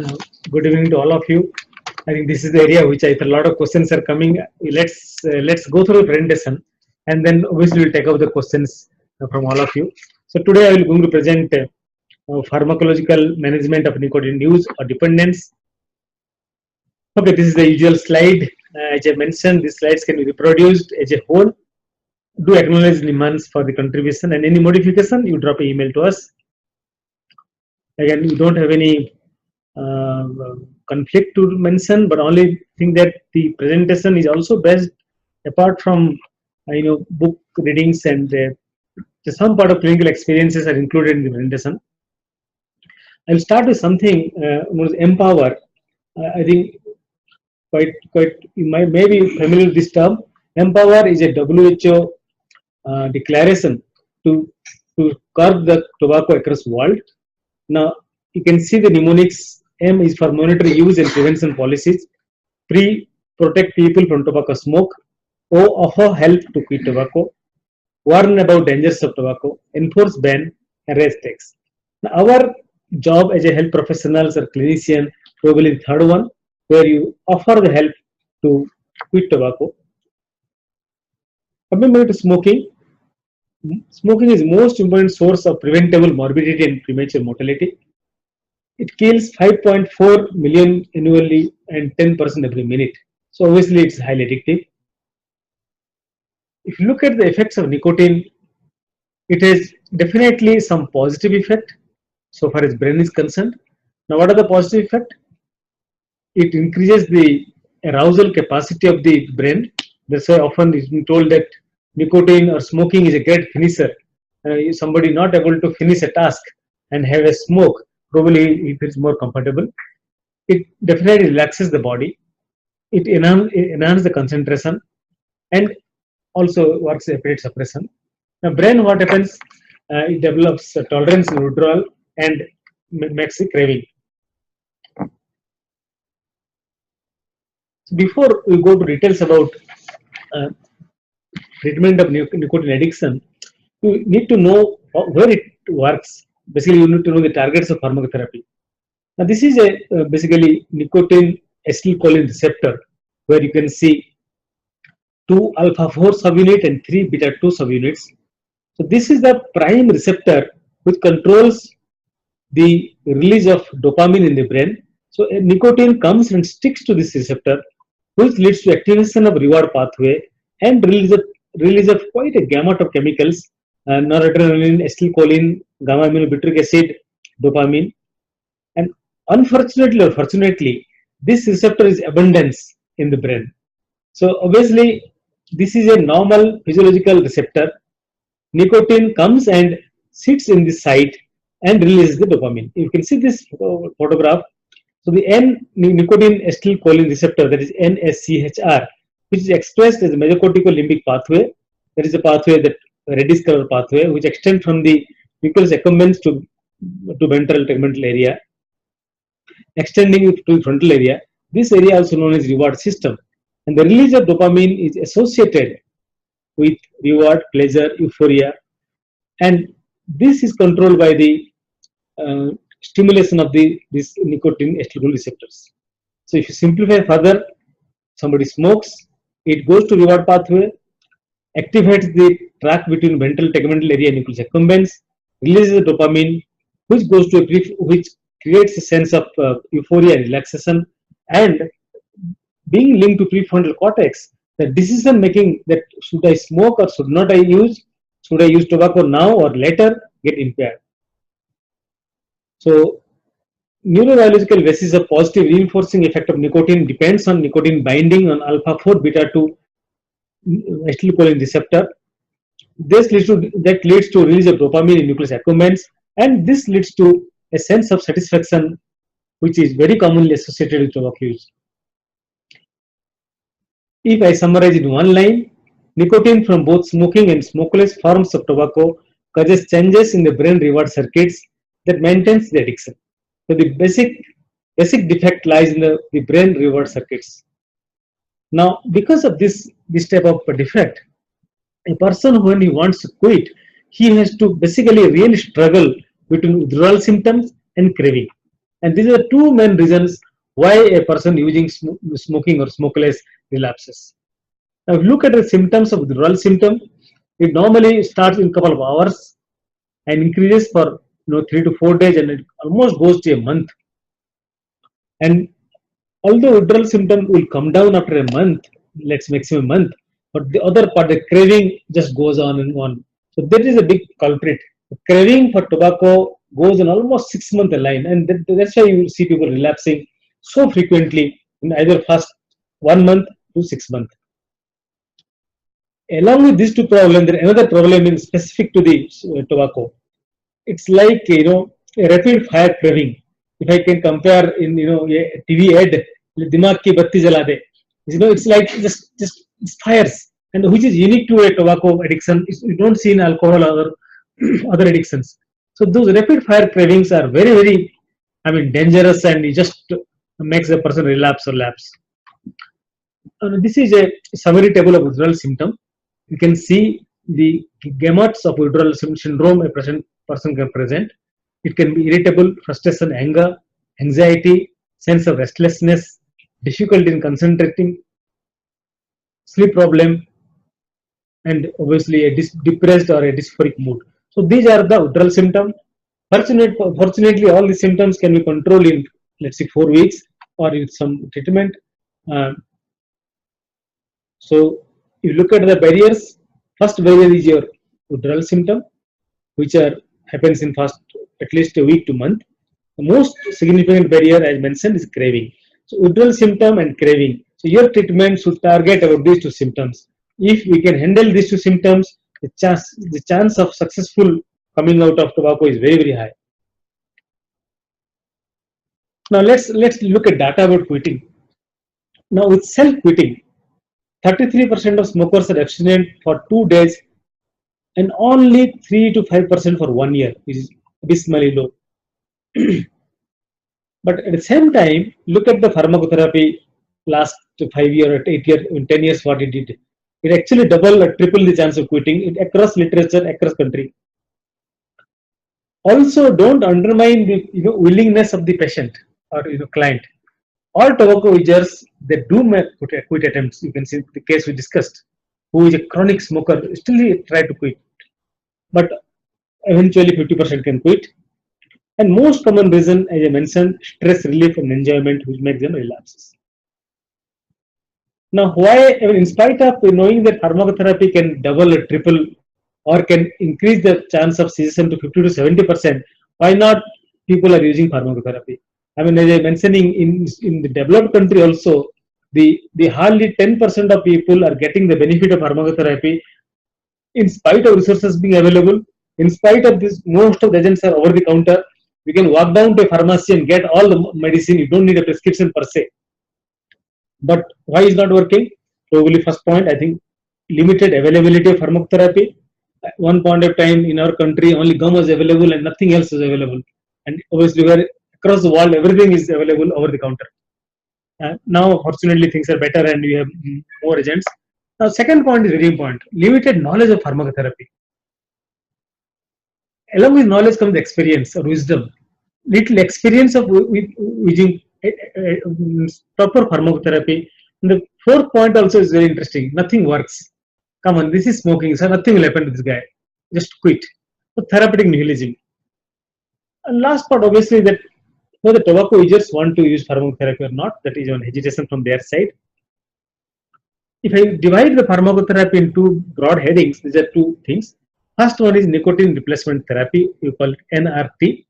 Good evening to all of you. I think this is the area which I thought a lot of questions are coming. Let's go through the presentation, and then obviously we'll take up the questions from all of you. So today I will going to present pharmacological management of nicotine use or dependence. Okay, this is the usual slide. As I mentioned, these slides can be reproduced as a whole. Do acknowledge Nimans for the contribution, and any modification you drop an email to us. Again, we don't have any conflict to mention, but only think that the presentation is also based apart from book readings, and some part of clinical experiences are included in the presentation. I'll start with something empower. I think quite you may be familiar with this term. Empower is a WHO declaration to curb the tobacco across the world. Now you can see the mnemonics. M is for monetary use and prevention policies. Pre, protect people from tobacco smoke. O, offer help to quit tobacco. Warn about dangers of tobacco. Enforce ban and raise tax. Now, our job as a health professionals or clinician, probably the third one, where you offer the help to quit tobacco. Coming back to smoking. Smoking is most important source of preventable morbidity and premature mortality. It kills 5.4 million annually and 10% every minute. So obviously it's highly addictive. If you look at the effects of nicotine, it has definitely some positive effect so far as brain is concerned. Now what are the positive effects? It increases the arousal capacity of the brain. That's why often it's been told that nicotine or smoking is a great finisher. Somebody not able to finish a task and have a smoke, probably he feels more comfortable. It definitely relaxes the body. It enhances the concentration and also works as appetite suppression. Now, brain, what happens? It develops tolerance and withdrawal and makes it craving. So before we go to details about treatment of nicotine addiction, you need to know where it works. Basically, you need to know the targets of pharmacotherapy. Now, this is a basically nicotine acetylcholine receptor, where you can see 2 alpha 4 subunit and 3 beta 2 subunits. So this is the prime receptor which controls the release of dopamine in the brain. So nicotine comes and sticks to this receptor, which leads to activation of reward pathway and release of quite a gamut of chemicals: noradrenaline, acetylcholine, gamma aminobutyric acid, dopamine. And unfortunately or fortunately, this receptor is abundant in the brain. So obviously, this is a normal physiological receptor. Nicotine comes and sits in this site and releases the dopamine. You can see this photograph. So the N-nicotine acetylcholine receptor, that is NSCHR, which is expressed as a mesocortical-limbic pathway. That is a pathway, that reddish color pathway, which extends from the nucleus accumbens to ventral tegmental area, extending to the frontal area. This area also known as reward system. And the release of dopamine is associated with reward, pleasure, euphoria, and this is controlled by the stimulation of these nicotine acetylcholine receptors. So if you simplify further, somebody smokes, it goes to reward pathway, activates the tract between ventral tegmental area and nucleus accumbens, releases the dopamine, which goes to which creates a sense of euphoria and relaxation, and being linked to prefrontal cortex, the decision making that should I smoke or should not I use, should I use tobacco now or later, get impaired. So neurobiological basis of positive reinforcing effect of nicotine depends on nicotine binding on alpha 4 beta 2 acetylcholine receptor. That leads to release of dopamine in nucleus accumbens, and this leads to a sense of satisfaction, which is very commonly associated with tobacco use. If I summarize in one line, nicotine from both smoking and smokeless forms of tobacco causes changes in the brain reward circuits that maintains the addiction. So the basic defect lies in the brain reward circuits. Now, because of this type of defect, a person when he wants to quit, he has to basically really struggle between withdrawal symptoms and craving. And these are the two main reasons why a person using smoking or smokeless relapses. Now, if you look at the symptoms of withdrawal symptom, it normally starts in a couple of hours and increases for 3 to 4 days, and it almost goes to a month. And although withdrawal symptom will come down after a month, let's maximum month, but the other part, the craving just goes on and on. So that is a big culprit. The craving for tobacco goes on almost 6 month line, and that's why you see people relapsing so frequently in either first 1 month to 6 month. Along with these two problems, there is another problem in specific to the tobacco. It's like a rapid fire craving. If I can compare in a TV ad, dimag ki batti jala de. It's like just it's fires, and which is unique to a tobacco addiction. You don't see in alcohol or other addictions. So those rapid fire cravings are very dangerous, and it just makes the person relapse or lapse. This is a summary table of withdrawal symptom. You can see the gamuts of withdrawal syndrome a person can present. It can be irritable, frustration, anger, anxiety, sense of restlessness, difficulty in concentrating, sleep problem, and obviously a depressed or a dysphoric mood. So these are the withdrawal symptoms. Fortunately, all the symptoms can be controlled in, let's say, 4 weeks or with some treatment. So if you look at the barriers, first barrier is your withdrawal symptom, which happens in first at least a week to month. The most significant barrier, as mentioned, is craving. So withdrawal symptom and craving. So your treatment should target about these two symptoms. If we can handle these two symptoms, the chance of successful coming out of tobacco is very high. Now let's look at data about quitting. Now with self-quitting, 33% of smokers are abstinent for 2 days, and only 3 to 5% for 1 year, which is abysmally low. But at the same time, look at the pharmacotherapy last 5 years, 8 years, 10 years, what it did. It actually double or triple the chance of quitting across literature, across country. Also, don't undermine the willingness of the patient or client. All tobacco users, they do make quit attempts. You can see the case we discussed, who is a chronic smoker, still he tried to quit, but eventually 50% can quit. And most common reason, as I mentioned, stress relief and enjoyment, which makes them relapses. Now, why, in spite of knowing that pharmacotherapy can double or triple or can increase the chance of cessation to 50 to 70%, why not people are using pharmacotherapy? As I mentioning in the developed country also, the hardly 10% of people are getting the benefit of pharmacotherapy in spite of resources being available. In spite of this, most of the agents are over the counter. You can walk down to a pharmacy and get all the medicine. You don't need a prescription per se. But why is not working? Probably first point, I think limited availability of pharmacotherapy. At one point of time in our country, only gum was available and nothing else was available. And obviously, across the world, everything is available over the counter. Now, fortunately, things are better and we have more agents. Now, second point is very important: limited knowledge of pharmacotherapy. Along with knowledge comes experience or wisdom. Little experience of using proper pharmacotherapy. And the fourth point also is very interesting. Nothing works. Come on, this is smoking, so nothing will happen to this guy. Just quit. So therapeutic nihilism. And last part, obviously, that whether tobacco users want to use pharmacotherapy or not, that is one hesitation from their side. If I divide the pharmacotherapy into broad headings, these are two things. First one is nicotine replacement therapy, we call it NRT.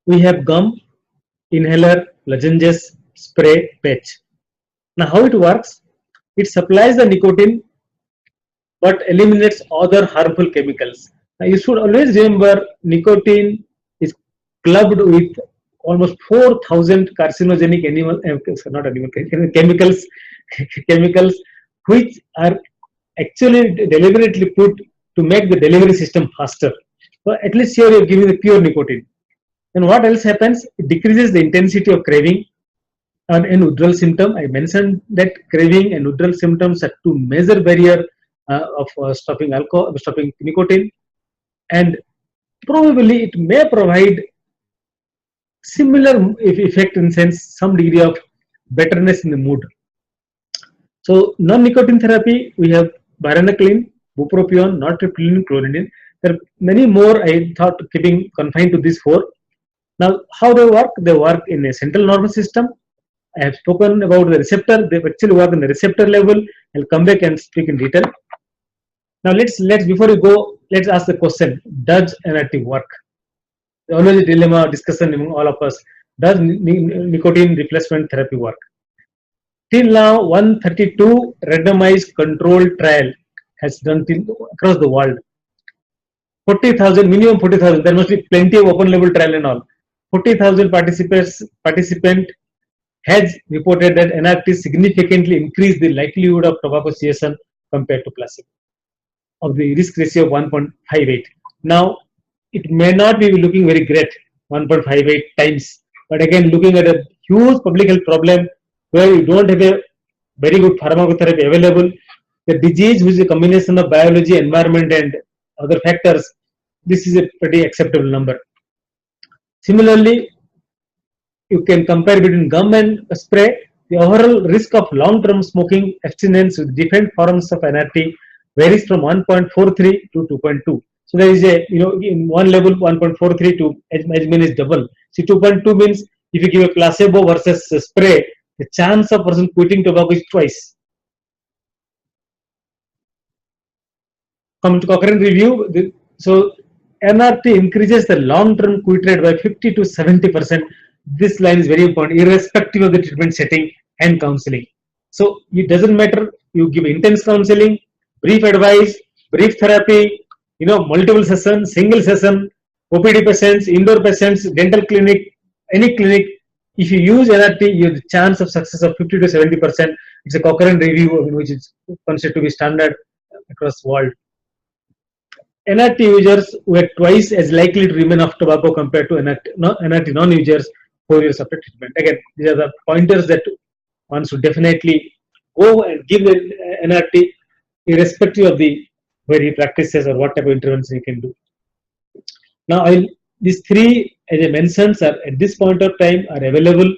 We have gum, inhaler, lozenges, spray, patch. Now how it works? It supplies the nicotine but eliminates other harmful chemicals. Now you should always remember nicotine is clubbed with almost 4,000 carcinogenic chemicals which are actually deliberately put to make the delivery system faster. So at least here you are giving the pure nicotine. And what else happens? It decreases the intensity of craving and withdrawal symptom. I mentioned that craving and withdrawal symptoms are two major barrier of stopping alcohol, stopping nicotine, and probably it may provide similar effect in sense some degree of betterness in the mood. So non-nicotine therapy, we have varenicline, bupropion, nortriptyline, clonidine. There are many more. I thought keeping confined to these four. Now, how they work? They work in a central nervous system. I have spoken about the receptor. They actually work in the receptor level. I'll come back and speak in detail. Now, let's before we go, let's ask the question: does NRT work? Always a dilemma discussion among all of us. Does nicotine replacement therapy work? Till now, 132 randomized controlled trial has done across the world. 40,000, minimum 40,000. There must be plenty of open label trial and all. 40,000 participant has reported that NRT significantly increased the likelihood of tobacco cessation compared to placebo of the risk ratio of 1.58. Now, it may not be looking very great, 1.58 times, but again, looking at a huge public health problem where you don't have a very good pharmacotherapy available, the disease which is a combination of biology, environment, and other factors, this is a pretty acceptable number. Similarly, you can compare between gum and spray. The overall risk of long-term smoking abstinence with different forms of NRT varies from 1.43 to 2.2. So there is a, in one level 1.43 to as many as double. See, 2.2 means if you give a placebo versus a spray, the chance of person quitting tobacco is twice. Coming to Cochrane review, so NRT increases the long-term quit rate by 50 to 70%. This line is very important, irrespective of the treatment setting and counseling. So it doesn't matter, you give intense counseling, brief advice, brief therapy, multiple sessions, single session, OPD patients, indoor patients, dental clinic, any clinic. If you use NRT, you have the chance of success of 50 to 70%. It's a Cochrane review, which is considered to be standard across the world. NRT users were twice as likely to remain off tobacco compared to NRT non-users 4 years after treatment. Again, these are the pointers that one should definitely go and give the NRT irrespective of the where he practices or what type of intervention he can do. Now, these three, as I mentioned, are at this point of time are available,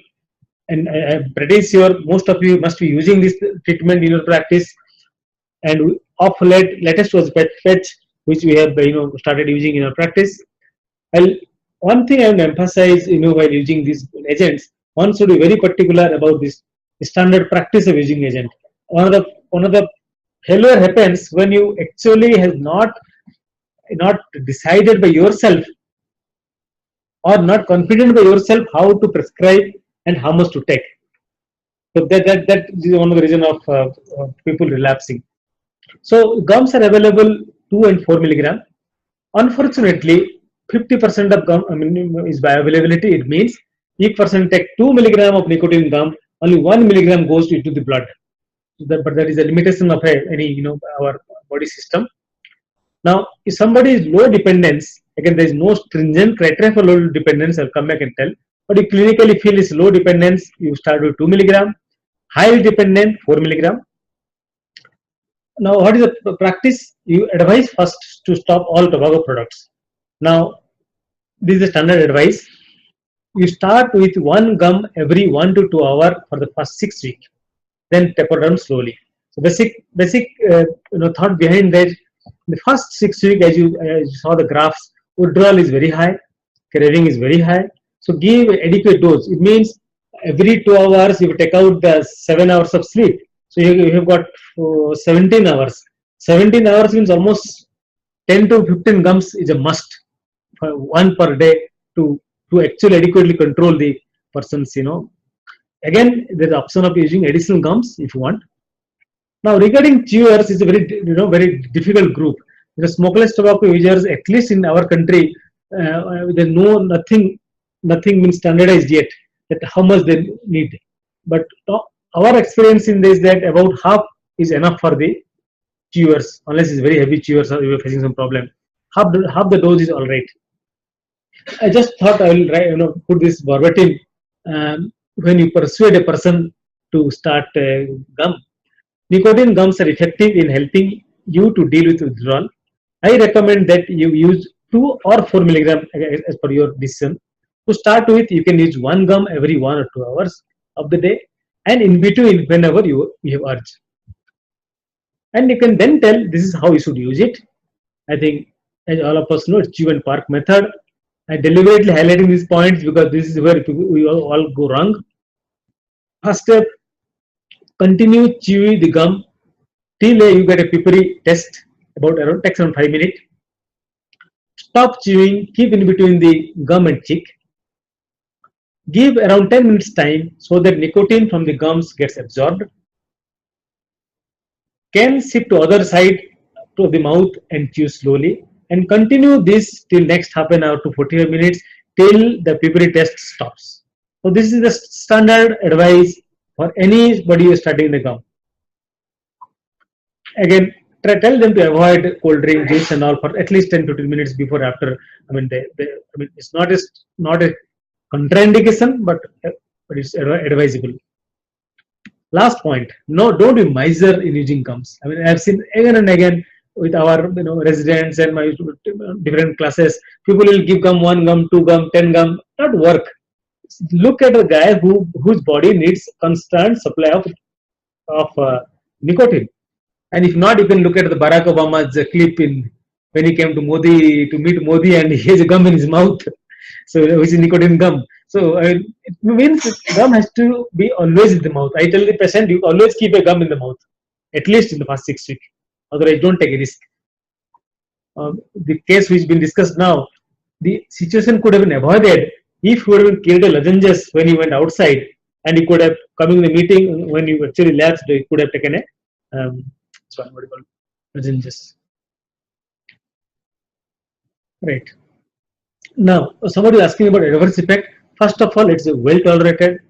and I'm pretty sure most of you must be using this treatment in your practice. And of late, latest was PET-FETCH, which we have started using in our practice. One thing I want to emphasize, while using these agents, one should be very particular about this standard practice of using agent. One of the failure happens when you actually have not decided by yourself or not confident by yourself how to prescribe and how much to take. So that is one of the reasons of people relapsing. So gums are available 2 and 4 milligram. Unfortunately, 50% of gum is bioavailability. It means each person take 2 milligram of nicotine gum, only 1 milligram goes into the blood. But that is a limitation of our body system. Now, if somebody is low dependence, again there is no stringent criteria for low dependence. I'll come back and tell. But if clinically feel is low dependence, you start with 2 milligram. High dependent 4 milligram. Now, what is the practice? You advise first to stop all tobacco products. Now, this is the standard advice. You start with 1 gum every 1 to 2 hours for the first 6 weeks, then taper down slowly. So basic thought behind that: the first 6 weeks, as you saw the graphs, withdrawal is very high, craving is very high. So give adequate dose. It means every 2 hours you take out the 7 hours of sleep. So you have got 17 hours. 17 hours means almost 10 to 15 gums is a must, for 1 per day to actually adequately control the person's, Again, there is the option of using additional gums if you want. Now, regarding chewers, is a very difficult group. The smokeless tobacco users, at least in our country, there's nothing been standardized yet that how much they need. But our experience in this is that about half is enough for the chewers, unless it's very heavy chewers or you're facing some problem. Half the dose is all right. I just thought I will put this verbatim. When you persuade a person to start gum, nicotine gums are effective in helping you to deal with withdrawal. I recommend that you use 2 or 4 milligram as per your decision. To start with, you can use one gum every 1 or 2 hours of the day, and in between whenever you have urge. And you can then tell this is how you should use it. I think, as all of us know, it's chew and park method. I deliberately highlighting these points because this is where we all go wrong. First step, continue chewing the gum till you get a pippery test. Takes around 5 minutes. Stop chewing, keep in between the gum and cheek. Give around 10 minutes time so that nicotine from the gums gets absorbed. Can shift to other side to the mouth and chew slowly, and continue this till next half an hour to 45 minutes till the pippery test stops. So this is the standard advice for anybody who is studying the gum. Again, tell them to avoid cold drink, juice and all for at least 10-15 minutes before after. I mean, it's not a contraindication, but it's advisable. Last point, no, don't be miser in using gums. I mean, I've seen again and again with our residents and my different classes, people will give gum, 1 gum, 2 gum, 10 gum, not work. Look at a guy whose body needs constant supply of nicotine. And if not, you can look at the Barack Obama's clip in when he came to meet Modi, and he has a gum in his mouth, so which is nicotine gum. So it means gum has to be always in the mouth. I tell the patient, you always keep a gum in the mouth, at least in the first 6 weeks. Otherwise, don't take a risk. The case which has been discussed now, the situation could have been avoided if he would have carried a lozenges when he went outside, and he could have coming in the meeting when you actually lapsed, he could have taken a what do you call lozenges. Right. Now, somebody is asking about adverse effect. First of all, it's well tolerated.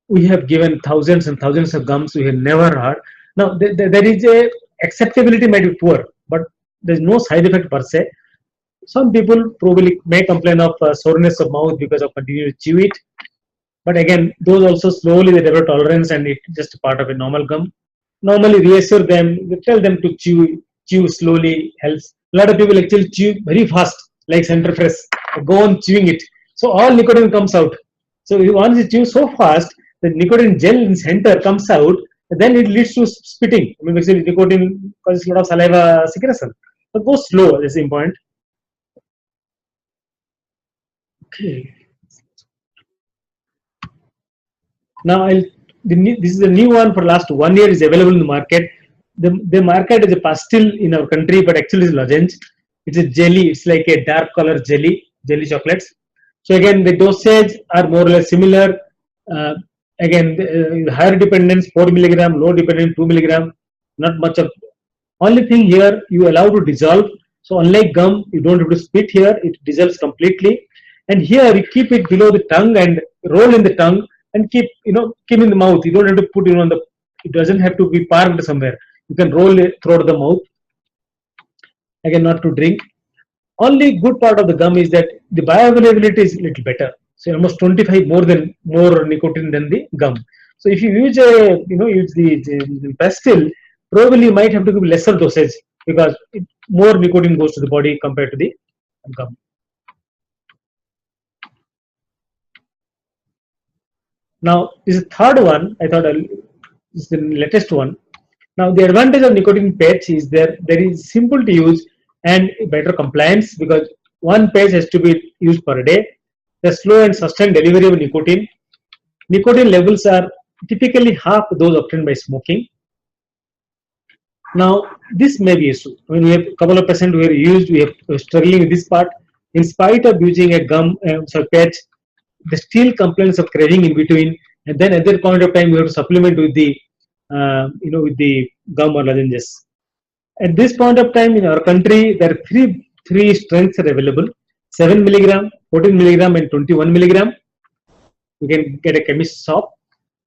We have given thousands and thousands of gums. We have never heard. Now, there is a acceptability might be poor, but there is no side effect per se. Some people probably may complain of soreness of mouth because of continuing to chew it. But again, those also slowly they develop tolerance, and it's just part of a normal gum. Normally reassure them, tell them to chew slowly helps. A lot of people actually chew very fast, like center press, go on chewing it. So all nicotine comes out. So once you chew so fast, the nicotine gel in center comes out, then it leads to spitting. I mean, basically nicotine causes a lot of saliva secretion. But go slow, that's important. Okay. Now this is a new one for last 1 year is available in the market. The market is a pastille in our country, but actually it's lozenge. It's a jelly. It's like a dark color jelly chocolates. So again, the dosage are more or less similar. Again, the higher dependence 4 milligram, low dependence 2 milligram. Not much of. Only thing here you allow to dissolve. So unlike gum, you don't have to spit here. It dissolves completely. And here you keep it below the tongue and roll in the tongue and keep in the mouth. You don't have to put it on the. It doesn't have to be parked somewhere. You can roll it through the mouth. Again, not to drink. Only good part of the gum is that the bioavailability is a little better. So almost 25 more nicotine than the gum. So if you use the pastille, probably you might have to give lesser dosage because more nicotine goes to the body compared to the gum. Now, this is the third one. I thought this is the latest one. Now, the advantage of nicotine patch is there is simple to use and better compliance because one patch has to be used per day. The slow and sustained delivery of nicotine. Nicotine levels are typically half those obtained by smoking. Now, this may be issue. I mean, we have a couple of percent we are struggling with this part. In spite of using a gum patch, the still complaints of craving in between, and then at that point of time we have to supplement with the with the gum or lozenges. At this point of time in our country, there are three strengths are available: 7 milligram, 14 milligram, and 21 milligram. You can get a chemist shop.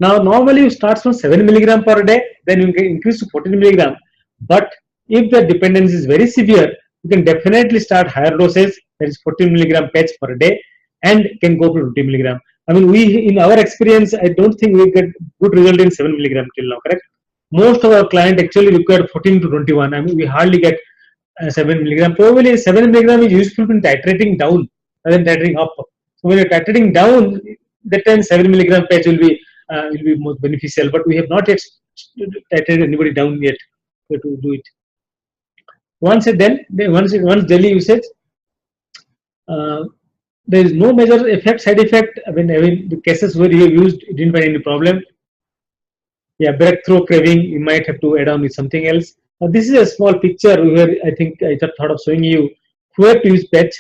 Now, normally you start from 7 milligram per day, then you can increase to 14 milligram. But if the dependence is very severe, you can definitely start higher doses, that is 14 milligram patch per day, and can go to 20 milligram. I mean, in our experience, I don't think we get good result in 7 milligram till now, correct? Most of our clients actually require 14 to 21. I mean, we hardly get 7 milligram. Probably 7 milligram is useful in titrating down rather than titrating up. So when you're titrating down, that time 7 milligram patch will be more beneficial. But we have not yet titrated anybody down yet to do it. Once it done, once daily usage, uh, there is no major effect, side effect. I mean, the cases where you have used, it didn't find any problem. Yeah, breakthrough craving, you might have to add on with something else. This is a small picture where I think I thought of showing you where to use patch.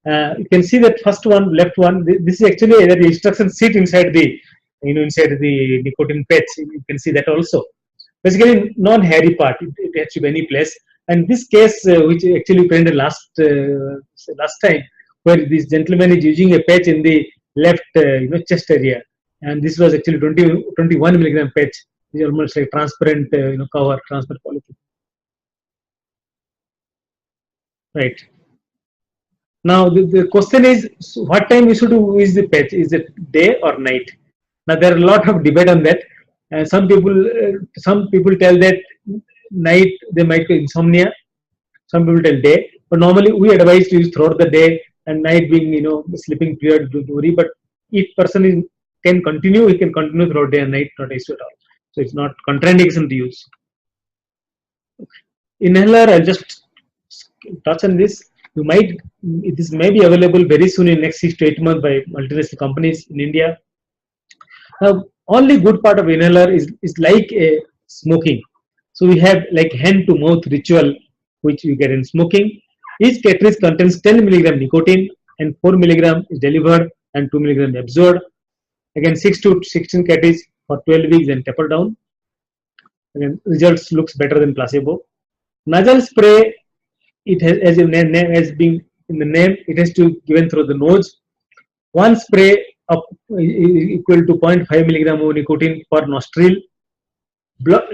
You can see that first one, left one. This is actually the instruction sheet inside the, inside the nicotine patch. You can see that also. Basically, non-hairy part. It has to be any place. And this case, which actually printed last time, where this gentleman is using a patch in the left, chest area, and this was actually 21 milligram patch. It's almost like transparent, cover, transparent polythene. Right. Now the question is, what time we should use the patch? Is it day or night? Now there are a lot of debate on that. Some people tell that night they might be insomnia. Some people tell day, but normally we advise to use throughout the day, and night being the sleeping period. Don't worry, but if person can continue, he can continue throughout day and night, not issue at all. So it's not contraindication to use. Inhaler, I'll just touch on this. This may be available very soon in next 6 to 8 months by multinational companies in India. Only good part of inhaler is like a smoking. So we have like hand to mouth ritual, which you get in smoking. Each cartridge contains 10 milligram nicotine, and 4 milligram is delivered and 2 milligram absorbed. Again, 6 to 16 cartridges for 12 weeks and taper down. Again, results looks better than placebo. Nasal spray, it has, as being in the name, it has to be given through the nose. One spray of equal to 0.5 milligram of nicotine per nostril. Blood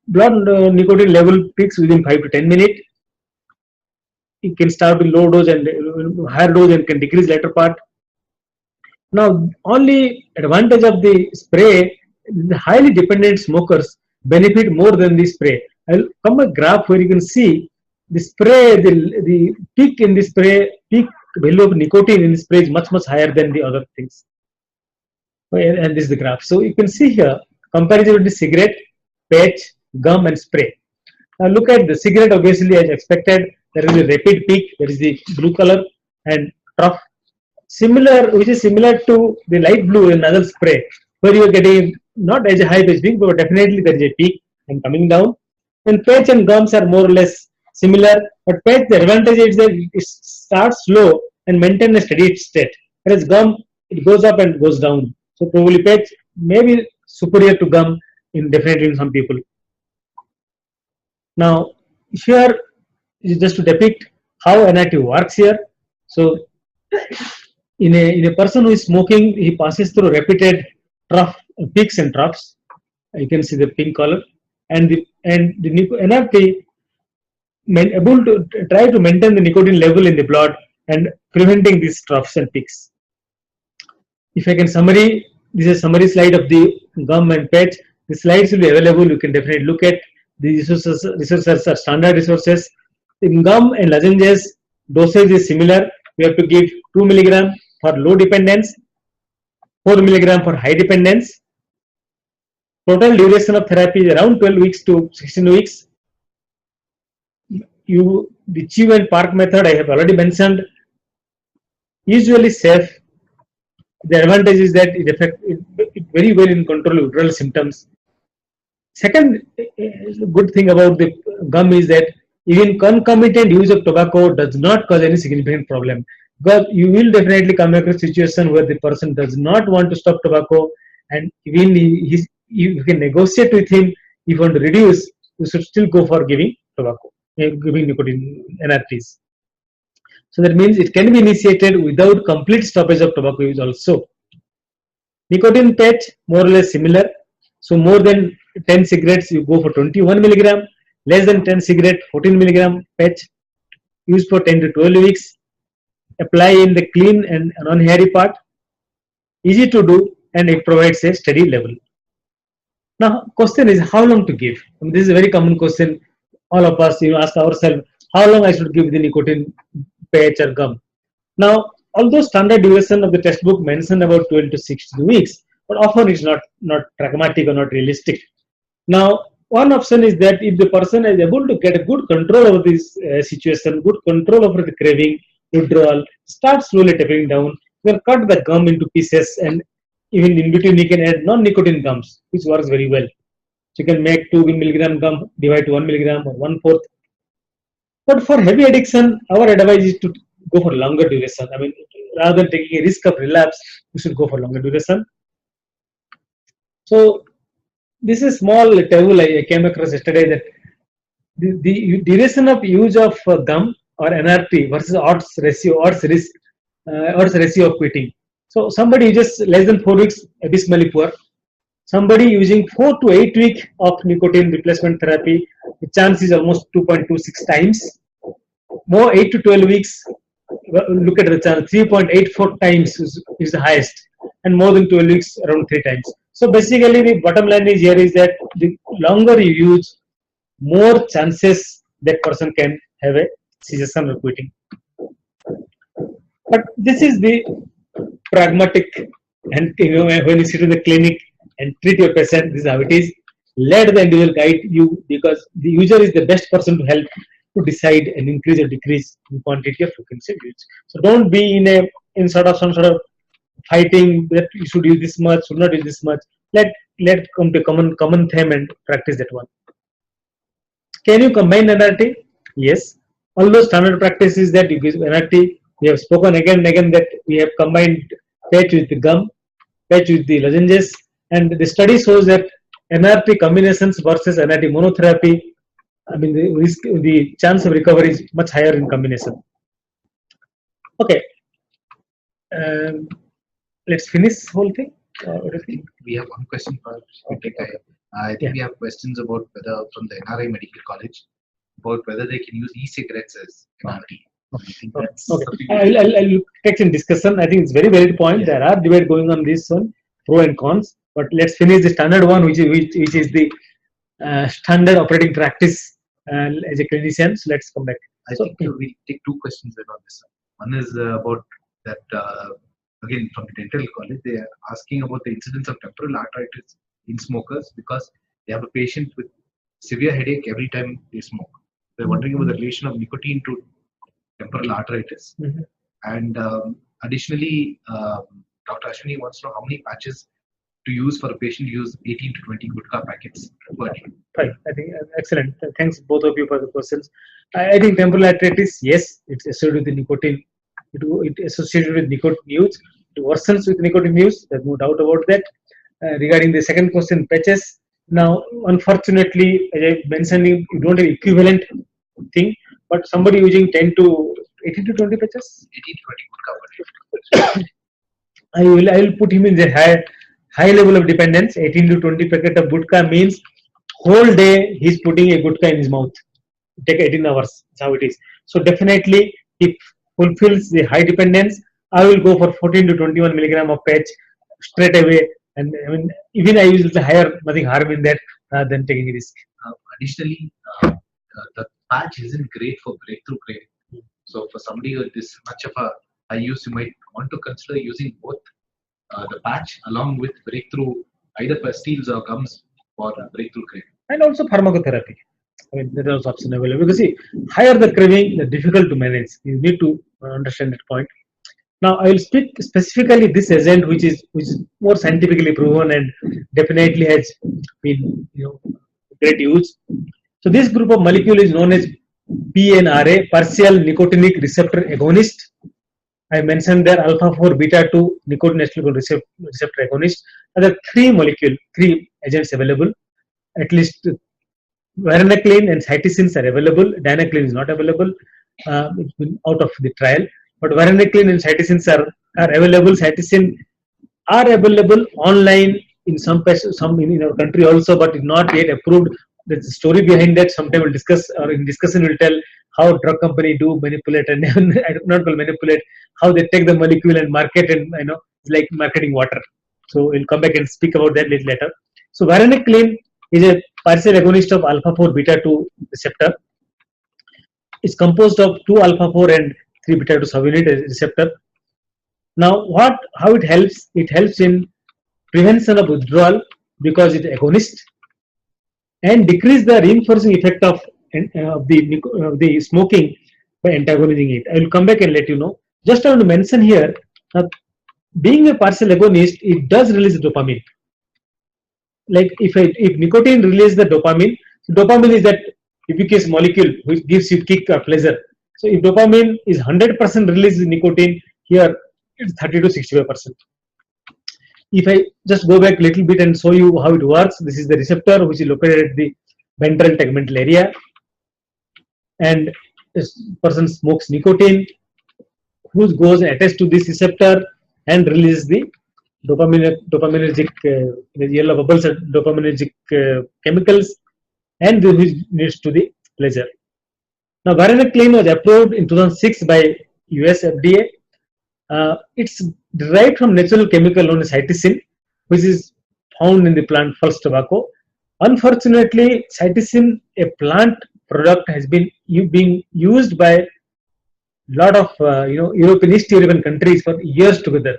nicotine level peaks within 5 to 10 minutes. It can start with low dose and higher dose and can decrease later part. Now, only advantage of the spray, the highly dependent smokers benefit more than the spray. I'll come a graph where you can see the spray, the peak in the spray, peak value of nicotine in the spray is much higher than the other things. And this is the graph. So you can see here comparison with the cigarette, patch, gum, and spray. Now look at the cigarette. Obviously, as expected, there is a rapid peak. That is the blue color and trough. Which is similar to the light blue in nasal spray, where you are getting not as a high peak, but definitely there is a peak and coming down. And patch and gums are more or less similar, but patch, the advantage is that it starts slow and maintain a steady state, whereas gum, it goes up and goes down. So probably patch may be superior to gum definitely in some people. Now here is just to depict how NRT works here. So in a person who is smoking, he passes through repeated peaks and troughs. You can see the pink color, and the NRT able to try to maintain the nicotine level in the blood and preventing these troughs and peaks. If I can summary, this is a summary slide of the gum and patch. The slides will be available. You can definitely look at the resources are standard resources. In gum and lozenges, dosage is similar. We have to give 2 milligram for low dependence, 4 milligram for high dependence. Total duration of therapy is around 12 weeks to 16 weeks. The chew and park method I have already mentioned. Usually safe. The advantage is that it affects it very well in control of withdrawal symptoms. Second good thing about the gum is that even concomitant use of tobacco does not cause any significant problem. Because you will definitely come across a situation where the person does not want to stop tobacco, and even you can negotiate with him. If you want to reduce, you should still go for giving tobacco, giving nicotine NRTs. So that means it can be initiated without complete stoppage of tobacco use also. Nicotine patch, more or less similar. So more than 10 cigarettes, you go for 21 milligram. Less than 10 cigarette, 14 milligram patch. Used for 10 to 12 weeks. Apply in the clean and non-hairy part. Easy to do, and it provides a steady level. Now, question is how long to give? This is a very common question. All of us, ask ourselves, how long I should give the nicotine patch or gum? Now, although standard duration of the textbook mentioned about 12 to 16 weeks, but often it's not pragmatic or not realistic. Now, one option is that if the person is able to get a good control over this situation, good control over the craving, withdrawal, start slowly tapering down, you can cut the gum into pieces, and even in between you can add non-nicotine gums, which works very well. So you can make 2 milligram gum, divide to 1 milligram or 1/4. But for heavy addiction, our advice is to go for longer duration. I mean, rather than taking a risk of relapse, you should go for longer duration. So this is small table I came across yesterday, that the duration of use of gum or NRT versus odds ratio of quitting. So somebody uses less than 4 weeks, abysmally poor. Somebody using 4 to 8 weeks of nicotine replacement therapy, the chance is almost 2.26 times. More 8 to 12 weeks, look at the chance, 3.84 times is the highest, and more than 12 weeks, around 3 times. So basically, the bottom line is here is that the longer you use, more chances that person can have a cessation or quitting. But this is the pragmatic, and when you sit in the clinic and treat your patient, this is how it is. Let the individual guide you, because the user is the best person to help to decide and increase or decrease in quantity or frequency of use. So don't be in some sort of fighting that you should use this much, should not use this much. Let come to common theme and practice that one. Can you combine NRT? Yes. Although standard practice is that you use NRT, we have spoken again and again that we have combined patch with the gum, patch with the lozenges, and the study shows that NRT combinations versus NRT monotherapy, I mean the chance of recovery is much higher in combination. Okay, let's finish whole thing. What do you think? We have one question for I think we have questions about whether from the NRI Medical College about whether they can use e-cigarettes as NRT. Okay. I'll take some discussion. I think it's very valid point. Yeah. There are debate going on this one, pro and cons. But let's finish the standard one, which is the standard operating practice as a clinician. So let's come back. I think we'll take 2 questions about this. One is about that again from the dental college. They are asking about the incidence of temporal arteritis in smokers because they have a patient with severe headache every time they smoke. They're wondering about the relation of nicotine to temporal arteritis. And additionally, Dr. Ashwini wants to know how many patches to use for a patient to use 18 to 20 Gutka packets per day. Right. I think excellent. Thanks both of you for the questions. I think temporal arteritis, yes, it's associated with the nicotine. It associated with nicotine use. It worsens with nicotine use. There's no doubt about that. Regarding the second question, patches. Now, unfortunately, as I mentioned, you don't have equivalent thing. But somebody using 10 to 18 to 20 patches? 18 to 20 Gutka per day. I will put him in the high level of dependence. 18 to 20 packet of Gutka means whole day he's putting a Gutka in his mouth. Take 18 hours. That's how it is. So definitely, if fulfills the high dependence, I will go for 14 to 21 milligram of patch straight away. And I mean, even I use the higher, nothing harm in that rather than taking a risk. Additionally, the patch isn't great for breakthrough craving. So for somebody with this much of a high use, you might want to consider using both the patch along with breakthrough, either pastilles or gums for breakthrough craving. And also pharmacotherapy. I mean, there is option available because see, higher the craving, the difficult to manage. You need to understand that point. Now, I will speak specifically this agent, which is more scientifically proven and definitely has been great use. So this group of molecule is known as PNRA, partial nicotinic receptor agonist. I mentioned there alpha 4 beta 2 nicotine acetylcholine receptor agonist. There are 3 agents available. At least varenicline and cytisins are available. Dinaclin is not available. It's been out of the trial. But varenicline and cytisins are available. Cytisins are available online in some in our country also, but is not yet approved. There's a story behind that. Sometime we'll discuss, or in discussion we'll tell how drug company do manipulate, and I do not call manipulate, how they take the molecule and market, and it's like marketing water. So we'll come back and speak about that little later. So varenicline is a partial agonist of alpha 4 beta 2 receptor. It's composed of 2 alpha 4 and 3 beta 2 subunit receptor. Now, how it helps? It helps in prevention of withdrawal because it agonist and decrease the reinforcing effect of the smoking by antagonizing it. I will come back and let you know. Just I want to mention here, being a partial agonist, it does release dopamine. Like if nicotine releases the dopamine, dopamine is that efficacious molecule which gives you kick or pleasure. So if dopamine is 100% released in nicotine, here it's 30 to 65%. If I just go back a little bit and show you how it works, this is the receptor which is located at the ventral tegmental area, and this person smokes nicotine, who goes and attaches to this receptor and releases the dopaminergic the yellow bubbles are dopaminergic chemicals, and which leads to the pleasure. Now, varenicline was approved in 2006 by US FDA. It's derived from natural chemical known as cytisine, which is found in the plant false tobacco. Unfortunately, cytisine, a plant product, has been being used by a lot of European, East European countries for years together.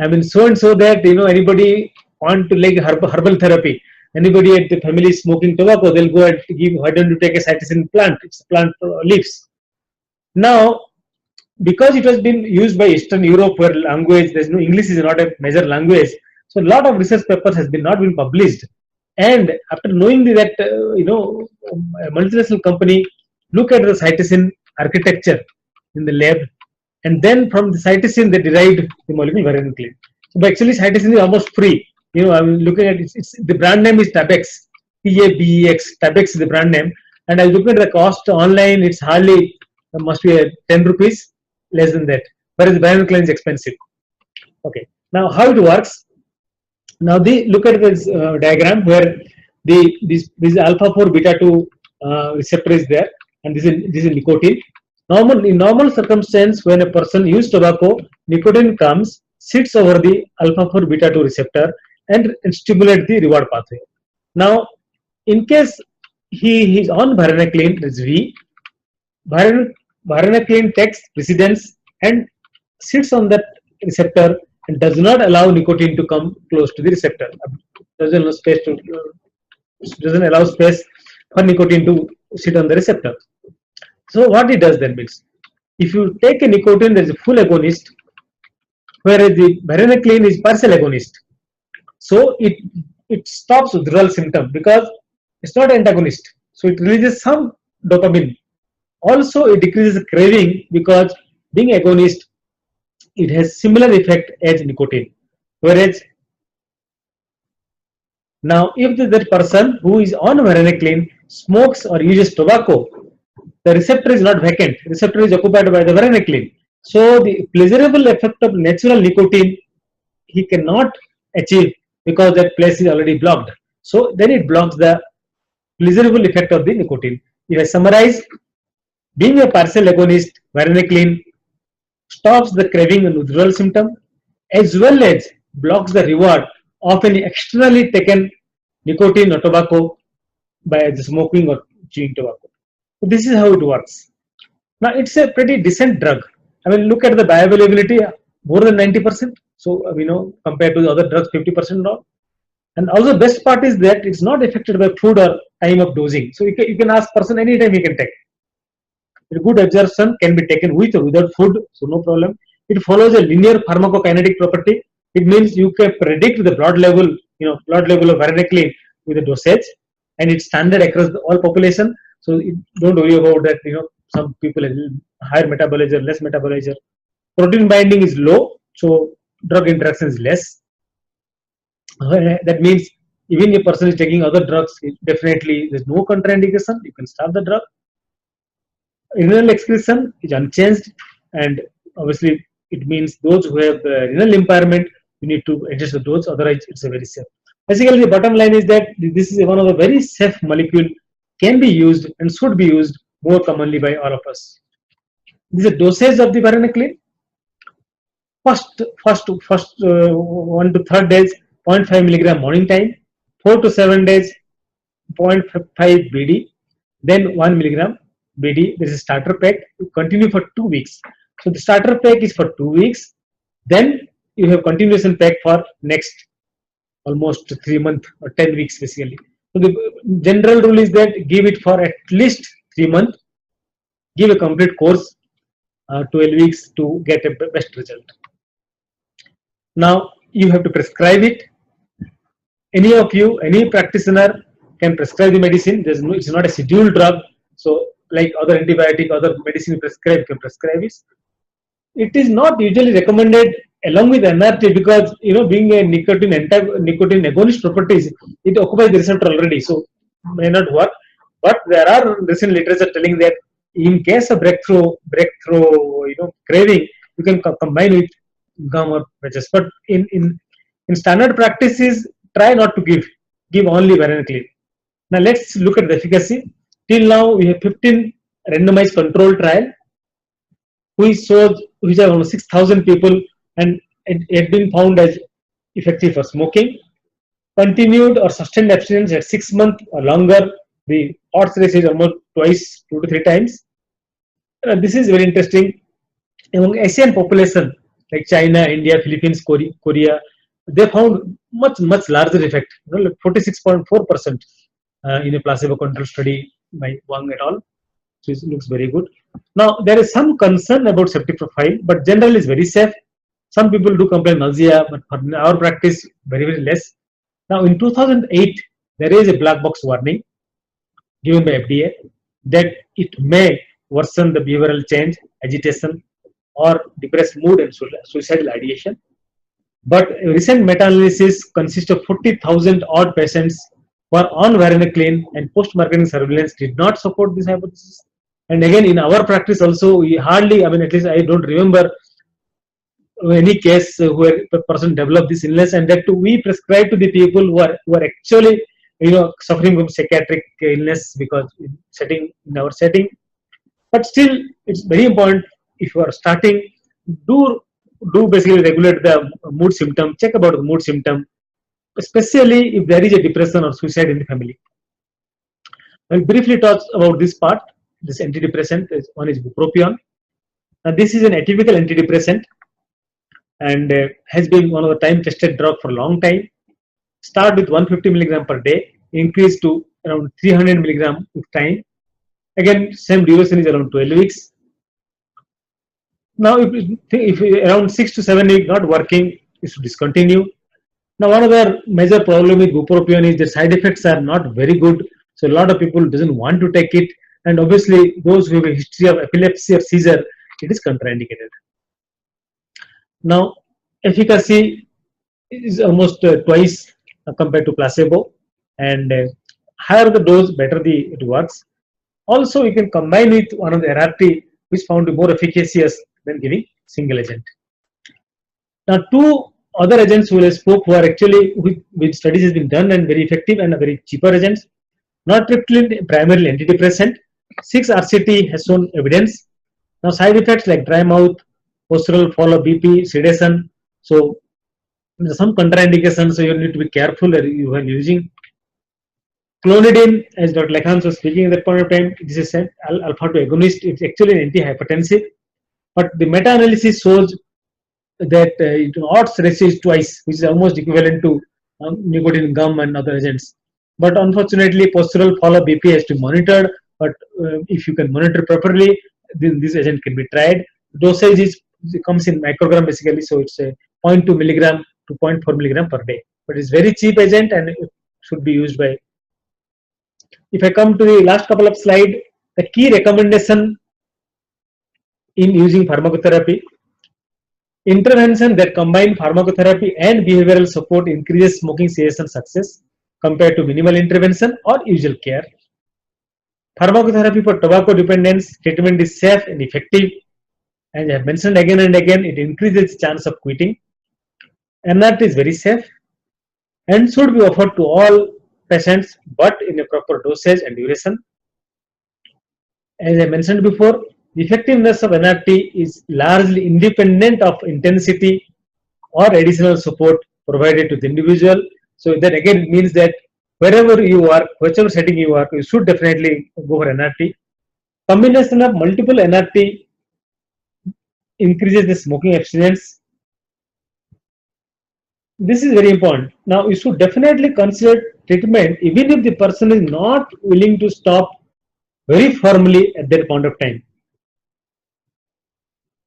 I mean, so and so that anybody want to like herbal therapy, anybody at the family smoking tobacco, they'll go and give. Why don't you take a cytisine plant? It's plant leaves. Now, because it has been used by Eastern Europe, where language there's no English is not a major language, so a lot of research papers has been not been published. And after knowing that a multinational company look at the cytisine architecture in the lab, and then from the cytisine they derived the molecule varenicline. So but actually cytisine is almost free. I'm looking at it's the brand name is Tabex, Tabex. Tabex is the brand name, and I look at the cost online. It's hardly must be 10 rupees, less than that. Whereas the varenicline is expensive. Okay. Now how it works? Now look at this diagram where this alpha 4 beta 2 receptor is there, and this is nicotine. In normal circumstance, when a person uses tobacco, nicotine comes, sits over the alpha 4 beta 2 receptor and stimulate the reward pathway. Now, in case he is on varenicline, that's V, varenicline takes precedence and sits on that receptor and does not allow nicotine to come close to the receptor. Doesn't allow space for nicotine to sit on the receptor. So what it does then means, if you take a nicotine, there is a full agonist, whereas the varenicline is partial agonist. So it stops withdrawal symptom because it's not antagonist. So it releases some dopamine. Also, it decreases craving because being agonist, it has similar effect as nicotine. Whereas now, if that person who is on varenicline smokes or uses tobacco, the receptor is not vacant. The receptor is occupied by the varenicline. So the pleasurable effect of natural nicotine he cannot achieve because that place is already blocked. So then it blocks the pleasurable effect of the nicotine. If I summarize, being a partial agonist, varenicline stops the craving and withdrawal symptom, as well as blocks the reward of any externally taken nicotine or tobacco by the smoking or chewing tobacco. So this is how it works. Now it's a pretty decent drug. I mean, look at the bioavailability, more than 90%. So compared to the other drugs, 50% now. And also, best part is that it's not affected by food or time of dosing. So you can ask person anytime he can take. A good absorption can be taken with or without food, so no problem. It follows a linear pharmacokinetic property. It means you can predict the blood level of varenicline with the dosage, and it's standard across all population. So don't worry about that. Some people have higher metabolism, less metabolism. Protein binding is low, so drug interaction is less. That means even if a person is taking other drugs, definitely there's no contraindication. You can start the drug. Renal excretion is unchanged, and obviously it means those who have renal impairment, you need to adjust the dose. Otherwise, it's a very safe. Basically, the bottom line is that this is one of the very safe molecule, can be used and should be used more commonly by all of us. This is a dosage of the varenicline. First 1 to 3 days, 0.5 milligram morning time, 4 to 7 days, 0.5 BD, then 1 milligram BD. This is starter pack. You continue for 2 weeks. So the starter pack is for 2 weeks. Then you have continuation pack for next almost 3 months or 10 weeks basically. So the general rule is that give it for at least 3 months, give a complete course 12 weeks to get a best result. Now you have to prescribe it. Any of you, any practitioner can prescribe the medicine. There's no, it's not a scheduled drug. So like other antibiotic, other medicine you prescribe, can prescribe it. It is not usually recommended along with NRT because being a nicotine agonist properties, it occupies the receptor already, so may not work. But there are recent literature telling that in case of breakthrough craving, you can combine with gum or patches. But in standard practices, try not to give only varenicline. Now let's look at the efficacy. Till now we have 15 randomized control trial which have almost 6,000 people, and it had been found as effective for smoking. Continued or sustained abstinence at 6 months or longer, the odds ratio is almost twice, 2 to 3 times. This is very interesting. Among Asian population like China, India, Philippines, Korea, they found much larger effect, like 46.4% in a placebo control study by Wang et al. So it looks very good. Now there is some concern about safety profile, but generally is very safe. Some people do complain nausea, but for our practice very less. Now in 2008 there is a black box warning given by FDA that it may worsen the behavioral change, agitation, or depressed mood and suicidal ideation. But a recent meta-analysis consists of 40,000 odd patients who are on varenicline, and post-marketing surveillance did not support this hypothesis. And again, in our practice also, we hardly, at least I don't remember any case where a person developed this illness, and that too we prescribe to the people who are actually suffering from psychiatric illness because in our setting. But still, it's very important, if you are starting, do basically regulate the mood symptom, check about the mood symptom, especially if there is a depression or suicide in the family. I'll briefly talk about this part. This antidepressant, one is bupropion. Now this is an atypical antidepressant and has been one of the time tested drug for a long time. Start with 150 milligram per day, increase to around 300 milligram with time. Again, same duration is around 12 weeks. Now if around 6 to 7 weeks not working, you should discontinue. Now one of the major problem with bupropion is the side effects are not very good, so a lot of people doesn't want to take it, and obviously those who have a history of epilepsy or seizure, it is contraindicated. Now efficacy is almost twice compared to placebo, and higher the dose, better it works. Also you can combine with one of the NRT, which found to be more efficacious than giving single agent. Now two other agents who I spoke who are actually with studies has been done and very effective and very cheaper agents. Nortriptyline, primarily antidepressant. 6-RCT has shown evidence. Now side effects like dry mouth, postural fall of BP, sedation. So there are some contraindications, so you need to be careful when using. Clonidine, as Dr. Lekhan was speaking at that point of time, this is an alpha-2 agonist. It's actually an antihypertensive, but the meta-analysis shows that odds ratio is twice, which is almost equivalent to nicotine gum and other agents. But unfortunately, postural fall of BP has to be monitored. But if you can monitor properly, this agent can be tried. Dosage comes in microgram basically, so it's a 0.2 milligram to 0.4 milligram per day. But it's very cheap agent and it should be used by. If I come to the last couple of slides, the key recommendation in using pharmacotherapy: intervention that combine pharmacotherapy and behavioral support increases smoking cessation success compared to minimal intervention or usual care. Pharmacotherapy for tobacco dependence treatment is safe and effective. As I have mentioned again and again, it increases chance of quitting. NRT is very safe and should be offered to all patients, but in a proper dosage and duration. As I mentioned before, the effectiveness of NRT is largely independent of intensity or additional support provided to the individual. So that again means that wherever you are, whichever setting you are, you should definitely go for NRT. Combination of multiple NRT increases the smoking abstinence this is very important. Now, you should definitely consider treatment even if the person is not willing to stop very firmly at that point of time.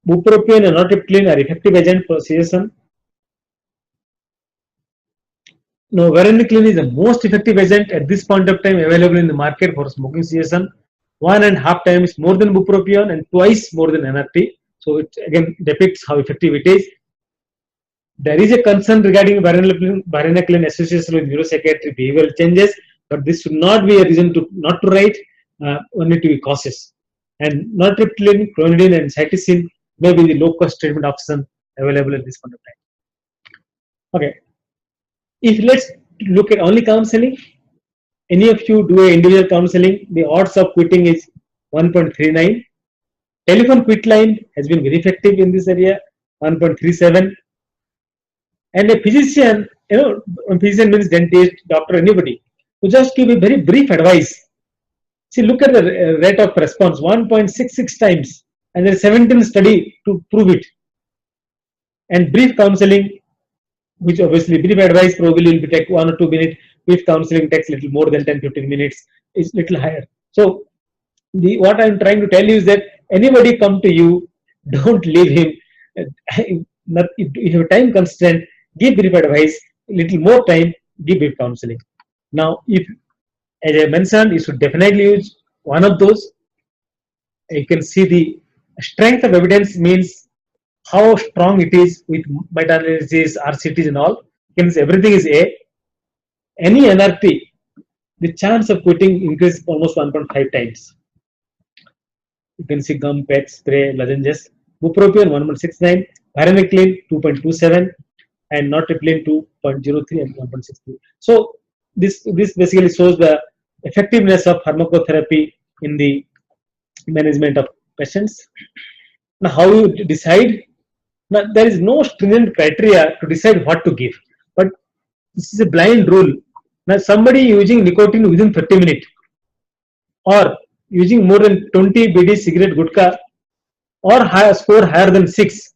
Bupropion and nortriptyline are effective agents for CSM. Now, varenicline is the most effective agent at this point of time available in the market for smoking cessation. 1.5 times more than bupropion and twice more than NRT. So it again depicts how effective it is. There is a concern regarding varenicline association with neuropsychiatric behavioral changes, but this should not be a reason to not to write. Only to be cautious. And nortriptyline, clonidine, and cytisine may be the low-cost treatment option available at this point of time. Okay. If let's look at only counseling, any of you do a individual counseling, the odds of quitting is 1.39. Telephone quit line has been very effective in this area, 1.37. And a physician, physician means dentist, doctor, anybody, who just give a very brief advice. See, look at the rate of response, 1.66 times, and there is 17 study to prove it. And brief counseling, which obviously brief advice probably will be take 1 or 2 minutes. Brief counseling takes little more than 10-15 minutes. Is little higher. So what I'm trying to tell you is that anybody come to you, don't leave him. If you have time constraint, give brief advice. Little more time, give brief counseling. Now, if as I mentioned, you should definitely use one of those. You can see the strength of evidence means how strong it is with meta-analysis, RCTs and all. Hence, everything is A. Any NRT, the chance of quitting increases almost 1.5 times. You can see gum, pets, spray, lozenges. Bupropion 1.69, varenicline 2.27, and nortriptyline 2.03 and 1.63. So this basically shows the effectiveness of pharmacotherapy in the management of patients. Now, how you decide? Now, there is no stringent criteria to decide what to give, but this is a blind rule. Now, somebody using nicotine within 30 minutes or using more than 20 BD cigarette gutka or score higher than 6,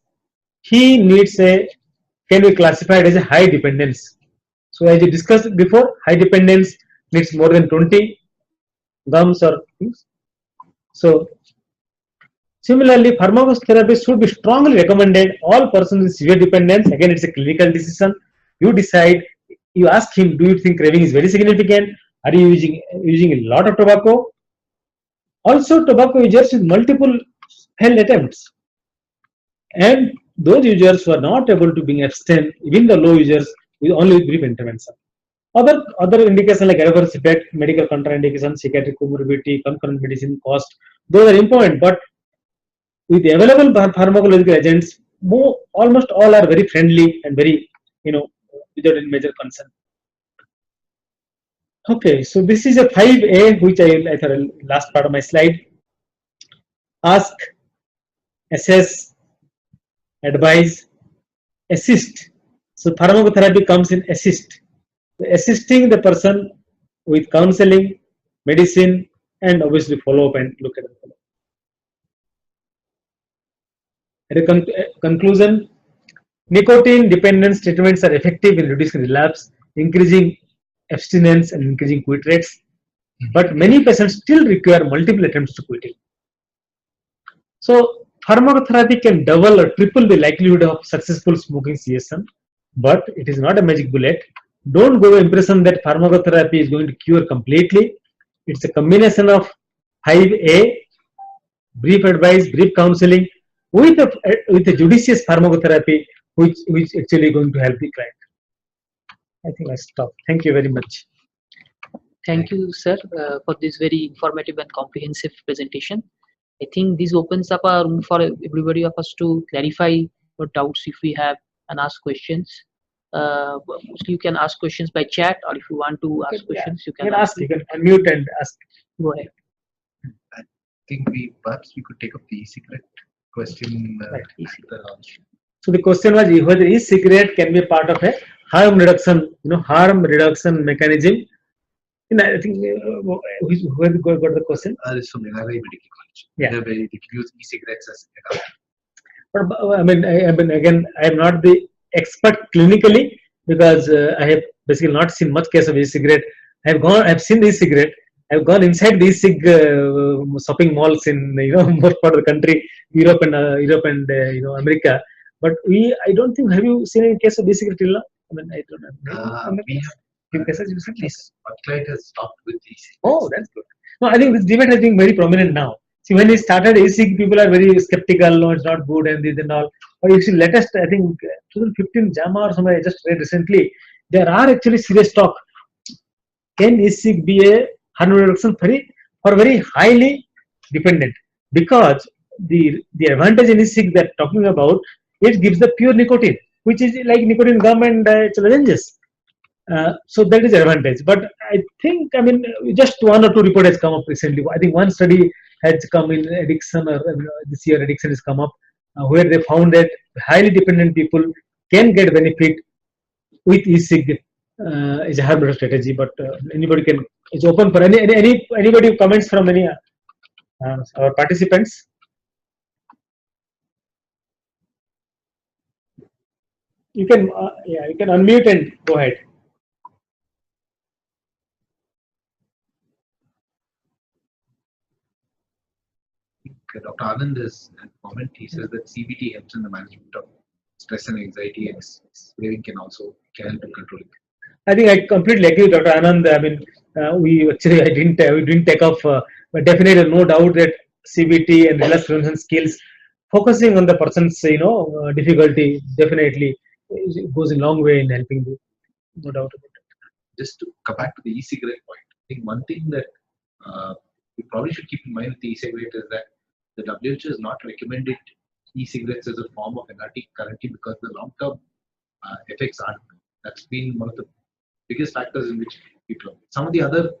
he needs can be classified as a high dependence. So, as you discussed before, high dependence needs more than 20 gums or things. So, similarly, pharmacotherapy should be strongly recommended. All persons with severe dependence, again, it's a clinical decision. You decide. You ask him, do you think craving is very significant? Are you using a lot of tobacco? Also, tobacco users with multiple failed attempts, and those users who are not able to be abstain, even the low users, with only brief intervention. Other indications like adverse effect, medical contraindication, psychiatric comorbidity, concurrent medicine, cost, those are important. But with the available pharmacological agents, almost all are very friendly and very, without any major concern. Okay, so this is a 5A, which I thought last part of my slide. Ask, assess, advise, assist. So pharmacotherapy comes in assist. Assisting the person with counseling, medicine, and obviously follow up and look at the follow up. At a conclusion, nicotine dependence treatments are effective in reducing relapse, increasing abstinence, and increasing quit rates. But many patients still require multiple attempts to quitting. So pharmacotherapy can double or triple the likelihood of successful smoking cessation, but it is not a magic bullet. Don't go with the impression that pharmacotherapy is going to cure completely. It's a combination of 5A, brief advice, brief counseling, with a judicious pharmacotherapy, which actually going to help the client. I think I stop. Thank you very much. Thank you, sir, for this very informative and comprehensive presentation. I think this opens up a room for everybody of us to clarify what doubts if we have and ask questions. Mostly you can ask questions by chat, or if you want to ask questions, you can ask. You can unmute and ask. Go ahead. I think perhaps we could take up the e-cigarette question Right. at the launch. So the question was whether e-cigarette can be a part of a harm reduction, mechanism. And I think who got the question? This is from NRI Medical College. Yeah. They could use e-cigarettes as But I mean, again, I am not the expert clinically, because I have basically not seen much case of e-cigarette. I have seen e-cigarette. I've gone inside these shopping malls in most part of the country, Europe and America. But I don't think. Have you seen any case of e-cigarette till now? I mean, I don't know. We have Few cases you at see? least Spotlight has stopped with these. Oh, that's good. No, I think this debate has been very prominent now. See, when it started, e-cig, people are very skeptical. No, it's not good, and this and all. But if you see latest, I think 2015 JAMA or somewhere I just read recently, there are actually serious talk. Can e-cig be a harm reduction for very highly dependent? Because the advantage in e-cig that talking about, it gives the pure nicotine, which is like nicotine gum and its lozenges. So that is advantage. But I think, I mean, just one or two report has come up recently. I think one study has come in addiction, or this year addiction has come up, where they found that highly dependent people can get benefit with e-cig is a hybrid strategy. But anybody can. It's open for anybody who comments from any our participants. You can you can unmute and go ahead. Dr. Anand has a comment. He says that CBT helps in the management of stress and anxiety, and craving can help in controlling. I think I completely agree with Dr. Anand. I mean, we didn't take off, but definitely no doubt that CBT and relapse prevention skills, focusing on the person's difficulty, definitely it goes a long way in helping you. No doubt about it. Just to come back to the e-cigarette point, I think one thing that we probably should keep in mind with the e-cigarette is that the WHO has not recommended e-cigarettes as a form of NRT currently because the long-term effects aren't. That's been one of the biggest factors in which people. Some of the other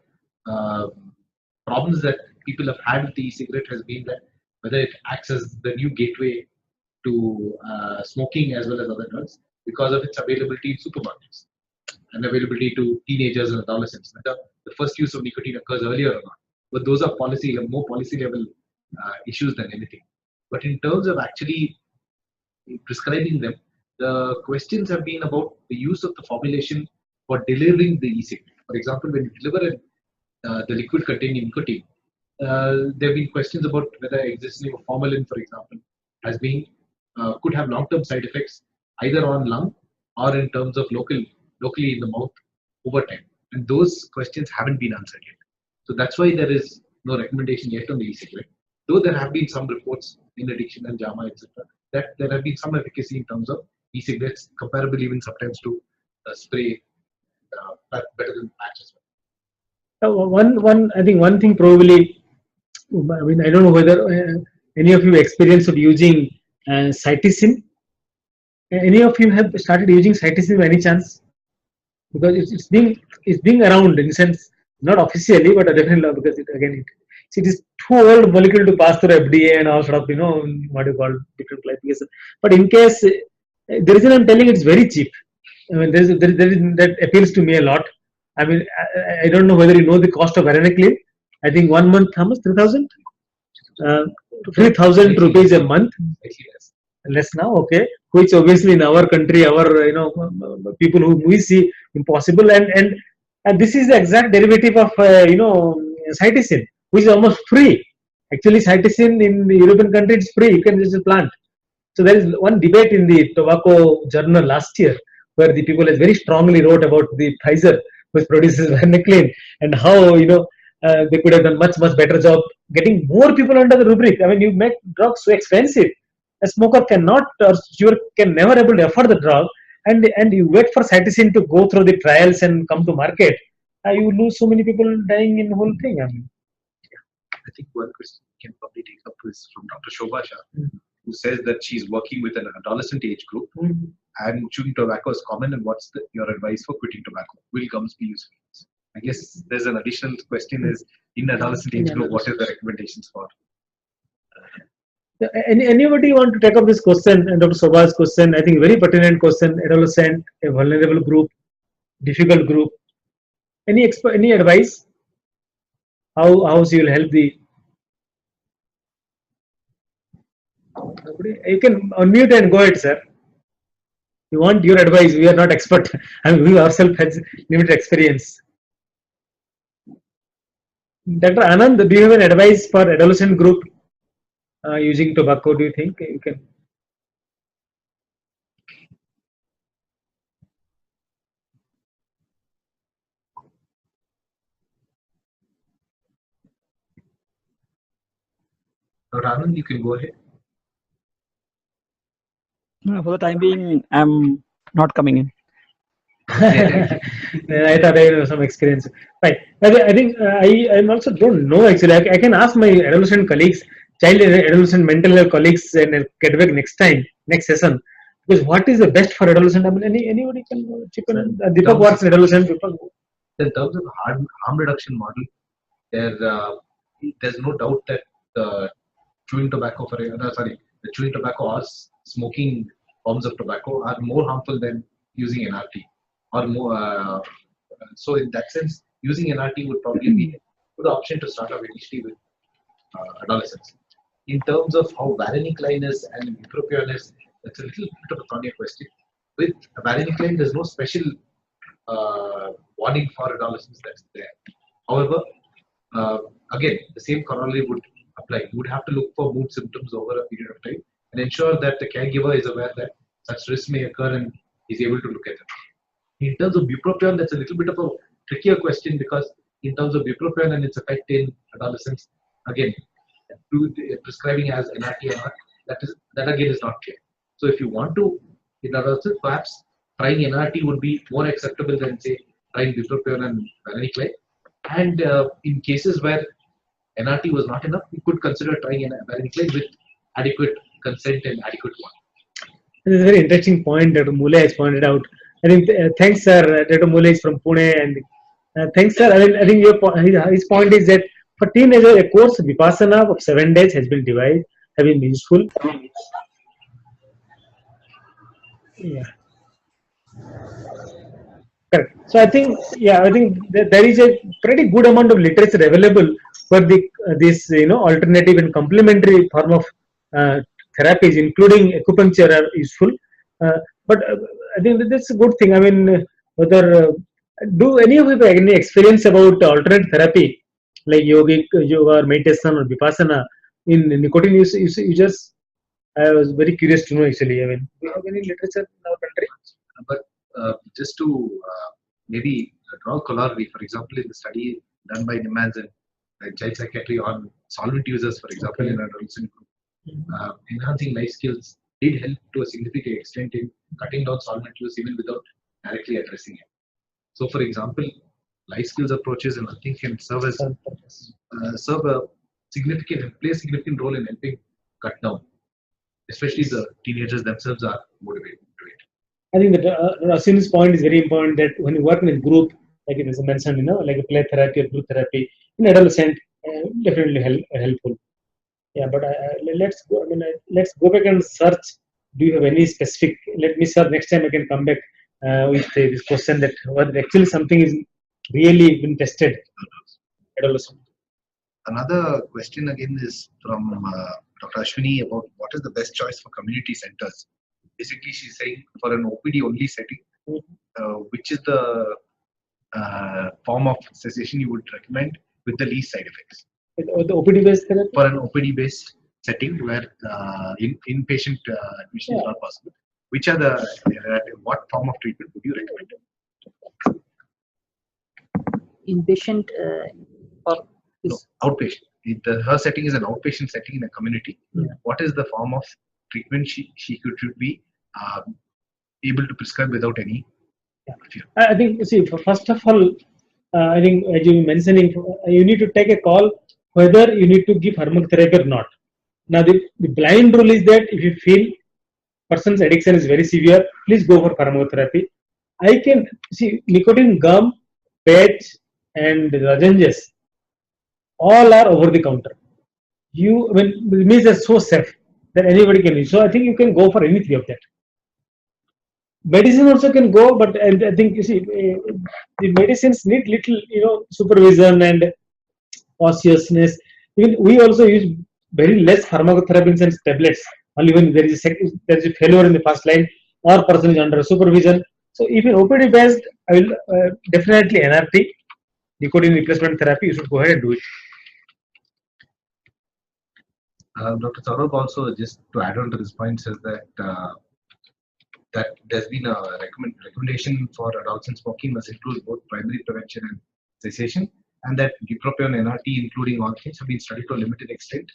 problems that people have had with the e-cigarette has been that whether it acts as the new gateway to smoking as well as other drugs because of its availability in supermarkets and availability to teenagers and adolescents. Whether the first use of nicotine occurs earlier or not, but those are more policy level issues than anything. But in terms of actually prescribing them, the questions have been about the use of the formulation for delivering the e-cigarette. For example, when you deliver the liquid containing nicotine, there have been questions about whether existing of formalin, for example, has been could have long-term side effects either on lung or in terms of locally in the mouth over time. And those questions haven't been answered yet. So that's why there is no recommendation yet on the e-cigarette. Though there have been some reports in addiction and JAMA, etc., that there have been some efficacy in terms of e-cigarettes, comparable even sometimes to spray, better than patch as well. I think one thing probably, I mean, I don't know whether any of you experienced of using cytisine. Any of you have started using cytisine by any chance? Because it's being around in the sense, not officially, but definitely because it is too old molecule to pass through FDA and all sort of what you call different classification. But in case the reason I'm telling it's very cheap. I mean, there is that appeals to me a lot. I mean, I don't know whether you know the cost of Varenicline. I think 1 month, how much? 3,000? 3,000 rupees a month. Less now, okay. Which obviously in our country, our people who we see impossible, and this is the exact derivative of cytisine, which is almost free. Actually, cytisine in the European country is free. You can just plant. So there is one debate in the Tobacco Journal last year where the people very strongly wrote about the Pfizer, which produces Varenicline, and how they could have done much better job getting more people under the rubric. I mean, you make drugs so expensive. A smoker cannot or can never able to afford the drug, and you wait for cytisine to go through the trials and come to market. You lose so many people dying in the whole thing. I mean, I think one question we can probably take up is from Dr. Shobha Shah, who says that she's working with an adolescent age group and chewing tobacco is common. And what's your advice for quitting tobacco? Will gums be useful? I guess there's an additional question: is in adolescent age group, what is the recommendations for? Anybody want to take up this question and Dr. Shobha's question? I think very pertinent question. Adolescent, a vulnerable group, difficult group. Any advice? How she will help the? You can unmute and go ahead, sir. We want your advice. We are not expert. I mean, we ourselves has limited experience. Dr. Anand, do you have an advice for adolescent group using tobacco? Do you think you can? Dr. Anand, you can go ahead. For the time being, I'm not coming in. I thought I have some experience. Right. I think I also don't know actually. I can ask my adolescent colleagues, child and adolescent mental health colleagues, and get back next time, next session. Because what is the best for adolescent? I mean, anybody can chip in. Deepak works in adolescent. Deepak. In terms of harm reduction model, there's no doubt that chewing tobacco the chewing tobacco or smoking forms of tobacco are more harmful than using NRT. Or more, so in that sense, using NRT would probably be a good option to start off initially with adolescents. In terms of how varenicline is and bupropion is, that's a little bit of a thorny question. With varenicline, there's no special warning for adolescents that's there. However, again, the same corollary would apply. You would have to look for mood symptoms over a period of time and ensure that the caregiver is aware that such risks may occur and is able to look at them. In terms of bupropion, that's a little bit of a trickier question because in terms of bupropion and its effect in adolescents, again, prescribing as NRT or not, that again is not clear. So if you want to, in adolescents, perhaps trying NRT would be more acceptable than say trying bupropion and varenicline. And in cases where NRT was not enough, we could consider trying varenicline with adequate consent and adequate one. This is a very interesting point Dr. Mule has pointed out. I think thanks, sir. Dr. Mule is from Pune, and thanks, sir. I think his point is that for teenagers, a course of Vipassana of 7 days has been devised, have been useful. Yeah. Correct. So I think there is a pretty good amount of literature available for this alternative and complementary form of therapies, including acupuncture, are useful. But I think that's a good thing. I mean, whether do any of you have any experience about alternate therapy like yoga or meditation or vipassana in nicotine users? I was very curious to know actually. I mean, do you have any literature in our country? But just to maybe draw a corollary, for example, in the study done by Nimmans and child psychiatry on solvent users, for example, in an adolescent group, enhancing life skills did help to a significant extent in cutting down solvent use even without directly addressing it. So, for example, life skills approaches and nothing can serve as play a significant role in helping cut down. Especially the teenagers themselves are motivated to it. I think that Asin's point is very important that when you work in a group, like it is mentioned, like a play therapy or group therapy in adolescent, definitely helpful. Yeah, but let's go. I mean, let's go back and search. Do you have any specific? Let me search next time. I can come back with this question that whether actually something is really been tested. Adolescent. Another question again is from Dr. Ashwini about what is the best choice for community centers. Basically, she's saying for an OPD only setting, which is the form of cessation you would recommend with the least side effects. The OPD based therapy? For an OPD based setting where inpatient admission is not possible, which are what form of treatment would you recommend? Inpatient or outpatient. Her setting is an outpatient setting in a community. What is the form of treatment she should be able to prescribe without any fear? I think, first of all, I think as you mentioning, you need to take a call whether you need to give pharmacotherapy or not. Now, the blind rule is that if you feel person's addiction is very severe, please go for pharmacotherapy. I can see nicotine gum, patch, and lozenges all are over the counter. It means they're so safe that anybody can use. So I think you can go for any three of that. Medicine also can go, but I think the medicines need little supervision and cautiousness. Even we also use very less pharmacotherapy and tablets. Only when there is a failure in the first line, or person is under supervision. So if in OPD based, I will definitely NRT, nicotine replacement therapy, you should go ahead and do it. Dr. Saurabh also, just to add on to this point, says that there's been a recommendation for adults in smoking must include both primary prevention and cessation, and that bupropion NRT, including all things, have been studied to a limited extent,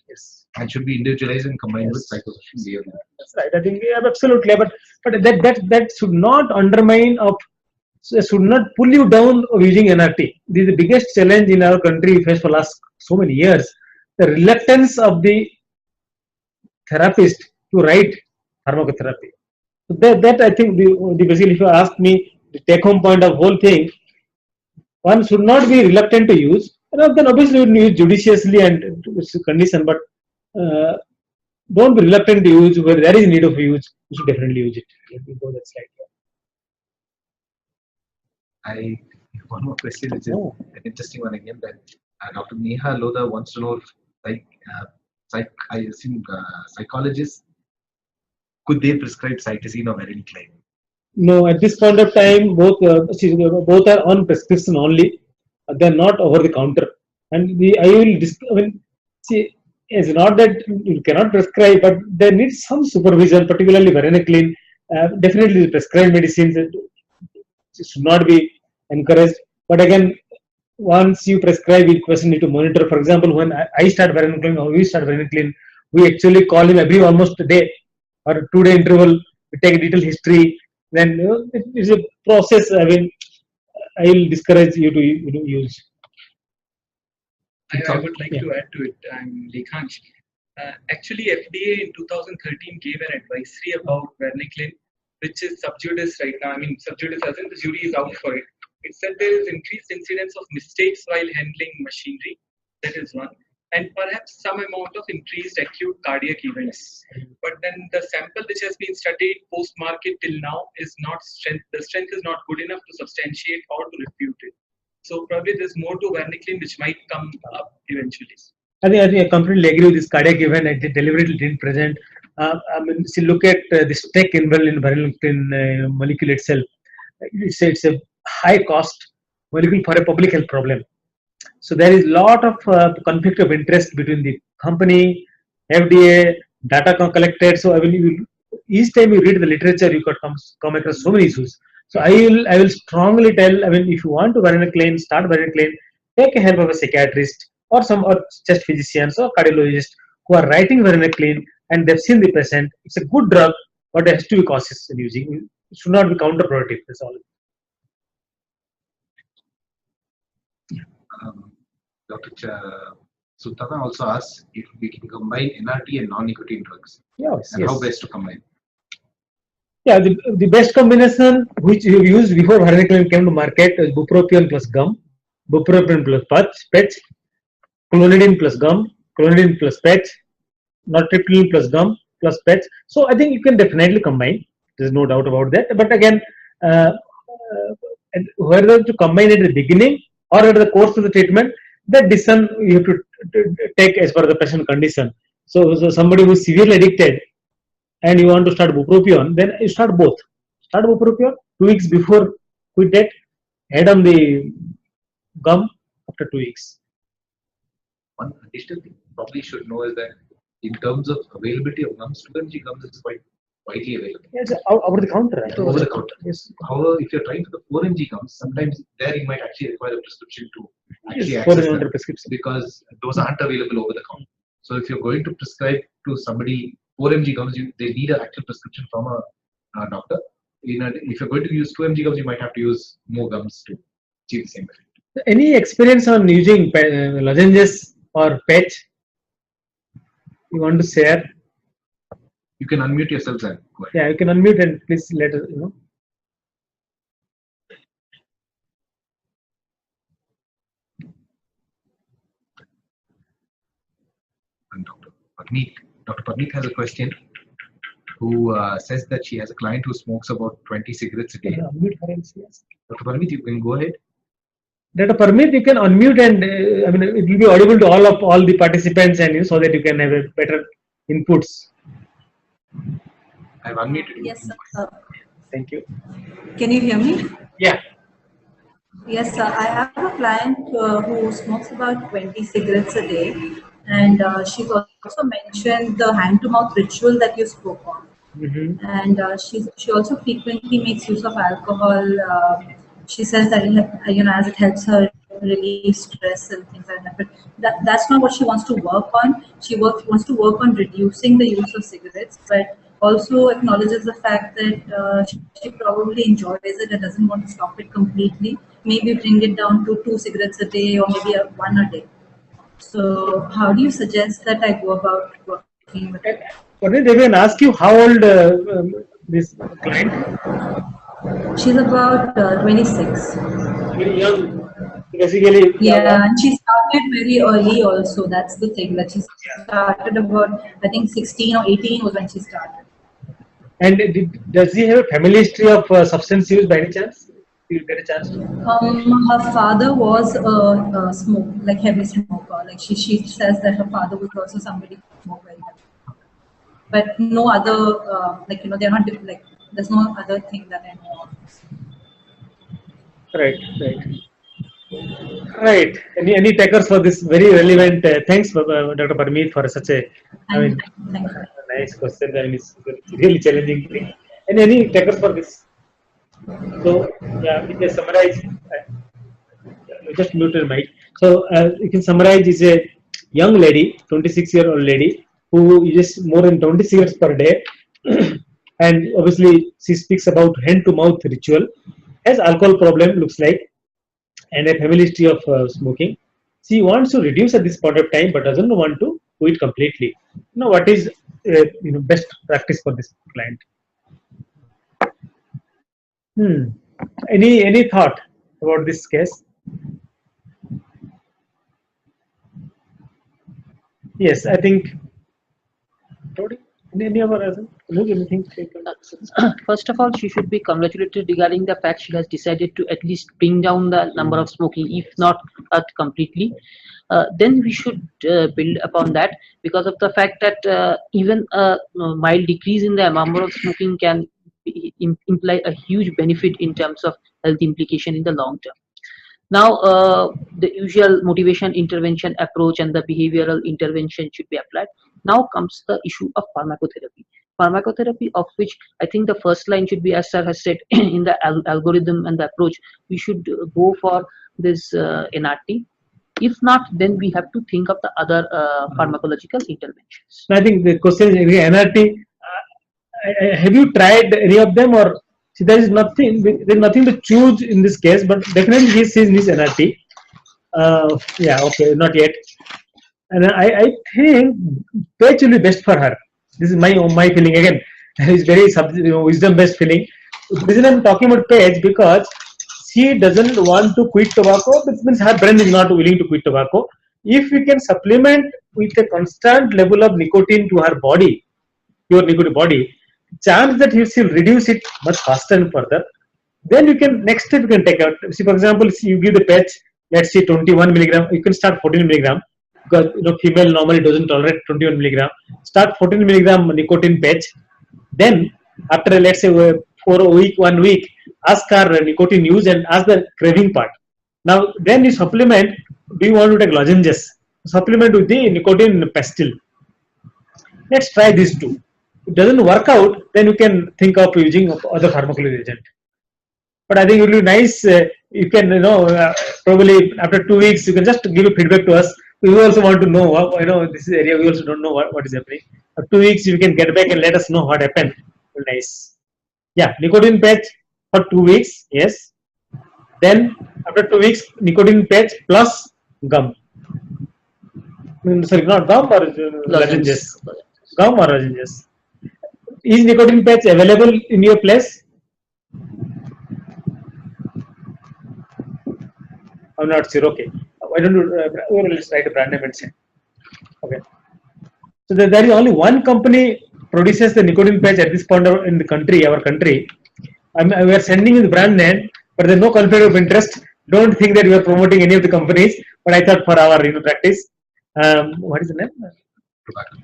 and should be individualized and combined with psychosocial behavior. That's right. I think absolutely, but that should not undermine of, should not pull you down of using NRT. This is the biggest challenge in our country we faced for last so many years. The reluctance of the therapist to write pharmacotherapy. So that I think basically, if you ask me, the take-home point of whole thing, one should not be reluctant to use. Then obviously you use judiciously and condition, but don't be reluctant to use. Where there is need of use, you should definitely use it. Let me go that slide. One more question, which is an interesting one again. That Dr. Neha Lodha wants to know if, I assume psychologists, could they prescribe cytosine or varenicline? No, at this point of time, both are on prescription only. They are not over the counter. And it's not that you cannot prescribe, but they need some supervision, particularly varenicline. Definitely, prescribed medicines should not be encouraged. But again, once you prescribe, each person need to monitor. For example, when I start varenicline or we start varenicline, we actually call him every almost a day or 2-day interval. We take a detailed history. Then it is a process. I will discourage you to use. I would like to add to it. I'm Lekhansh. Actually, FDA in 2013 gave an advisory about varenicline, which is sub judice right now. I mean, sub judice as in the jury is out for it. It said there is increased incidence of mistakes while handling machinery. That is one. And perhaps some amount of increased acute cardiac events. But then the sample which has been studied post-market till now is not the strength is not good enough to substantiate or to refute it. So probably there's more to varenicline which might come up eventually. I think I completely agree with this cardiac event. I deliberately didn't present. See, look at this tech involved in varenicline molecule itself. It's a high cost molecule for a public health problem. So there is a lot of conflict of interest between the company, FDA, data collected. So each time you read the literature, you could come across so many issues. So I will strongly tell. If you want to varenicline, start varenicline. Take help of a psychiatrist or chest physicians or cardiologists who are writing varenicline and they've seen the patient. It's a good drug, but it has to be cautious in using. It should not be counterproductive. That's all. Dr. Sultana also asks if we can combine NRT and non-nicotine drugs. Yes, and how best to combine. Yeah, the best combination which you used before varenicline came to market is bupropion plus gum, bupropion plus patch, clonidine plus gum, clonidine plus patch, nortriptyline plus gum plus patch. So I think you can definitely combine. There's no doubt about that. But again, whether to combine it at the beginning or at the course of the treatment, that decision you have to take as per the patient condition. So somebody who is severely addicted and you want to start bupropion, then you start both. Start bupropion 2 weeks before quit that, add on the gum after 2 weeks. One additional thing probably should know is that in terms of availability of gums, 2 mg gums is quite widely available. Yes, over the counter. Right? Over the counter. Yes. However, if you're trying for the 4 mg gums, sometimes there you might actually require a prescription to actually access them, because those aren't available over the counter. So if you're going to prescribe to somebody 4 mg gums, they need an actual prescription from a doctor. If you're going to use 2 mg gums, you might have to use more gums to achieve the same effect. Any experience on using lozenges or patch you want to share? You can unmute yourselves and go ahead. Yeah, you can unmute and please let us know. And Dr. Parneet has a question who says that she has a client who smokes about 20 cigarettes a day. Unmute her and yes. Dr. Parneet, you can go ahead. Dr. Parneet, you can unmute and it will be audible to all the participants and so that you can have a better inputs. I've unmuted you. Yes, sir. Thank you. Can you hear me? Yeah. Yes, I have a client who smokes about 20 cigarettes a day, and she's also mentioned the hand-to-mouth ritual that you spoke on. Mm-hmm. And she also frequently makes use of alcohol. She says that as it helps her relieve stress and things like that. But that's not what she wants to work on. She wants to work on reducing the use of cigarettes, but also acknowledges the fact that she probably enjoys it and doesn't want to stop it completely. Maybe bring it down to 2 cigarettes a day or maybe one a day. So how do you suggest that I go about working with it? What did everyone ask you? How old this client? She's about 26. Very young. Basically. Yeah, and she started very early also. That's the thing, that she started about, I think 16 or 18 was when she started. And does he have a family history of substance use by any chance? You get a chance to? Her father was a heavy smoker. Like she says that her father was also somebody who smoked very heavy. But no other, they're not like, there's no other thing that I know of. Right. Any takers for this very relevant? Thanks, Dr. Parmeet, for such a nice question. I mean, it's really challenging thing. And any takers for this? So yeah, we can summarize. Just mute your mic. So you can summarize. Is a young lady, 26-year-old lady, who uses more than 20 cigarettes per day, and obviously she speaks about hand-to-mouth ritual. Has alcohol problem, looks like, and a family history of smoking. She wants to reduce at this point of time, but doesn't want to quit completely. Now, what is best practice for this client? Any thought about this case? Yes, I think. Any other anything? First of all, she should be congratulated regarding the fact she has decided to at least bring down the number of smoking, if not completely. Then we should build upon that, because of the fact that even a mild decrease in the number of smoking can imply a huge benefit in terms of health implication in the long term. Now, the usual motivation intervention approach and the behavioral intervention should be applied. Now comes the issue of pharmacotherapy. Pharmacotherapy, of which I think the first line should be, as sir has said, in the algorithm and the approach, we should go for this NRT. If not, then we have to think of the other pharmacological interventions. I think the question is NRT. Have you tried any of them, or see, there is nothing. There is nothing to choose in this case, but definitely he sees this NRT. Yeah, okay, not yet. And I think patch will be best for her. This is my feeling. Again, it's very wisdom based feeling. The reason I'm talking about patch, because she doesn't want to quit tobacco. That means her brain is not willing to quit tobacco. If we can supplement with a constant level of nicotine to her body, pure nicotine body, chance that he will reduce it much faster and further. Then you can, next step you can take out. See, for example, you give the patch, let's say 21 milligram. You can start 14 milligram, because female normally doesn't tolerate 21 milligram. Start 14 milligram nicotine patch. Then after, let's say, for a week, 1 week, ask her nicotine use and ask the craving part. Now then you supplement. Do you want to take lozenges? Supplement with the nicotine pastille. Let's try these two. If it doesn't work out, then you can think of using other pharmacological agent. But I think it will be nice. You can, probably after 2 weeks, you can just give a feedback to us. We also want to know, this area we also don't know what is happening. After 2 weeks, you can get back and let us know what happened. Nice. Yeah, nicotine patch for 2 weeks. Yes. Then after 2 weeks, nicotine patch plus gum. Sorry, not gum or lozenges. Gum or lozenges. Is nicotine patch available in your place? I'm not sure. Okay. Why don't you let's write a brand name and say. Okay. So there is only one company produces the nicotine patch at this point in the country, our country. We are sending in the brand name, but there's no conflict of interest. Don't think that we are promoting any of the companies. But I thought for our practice, what is the name?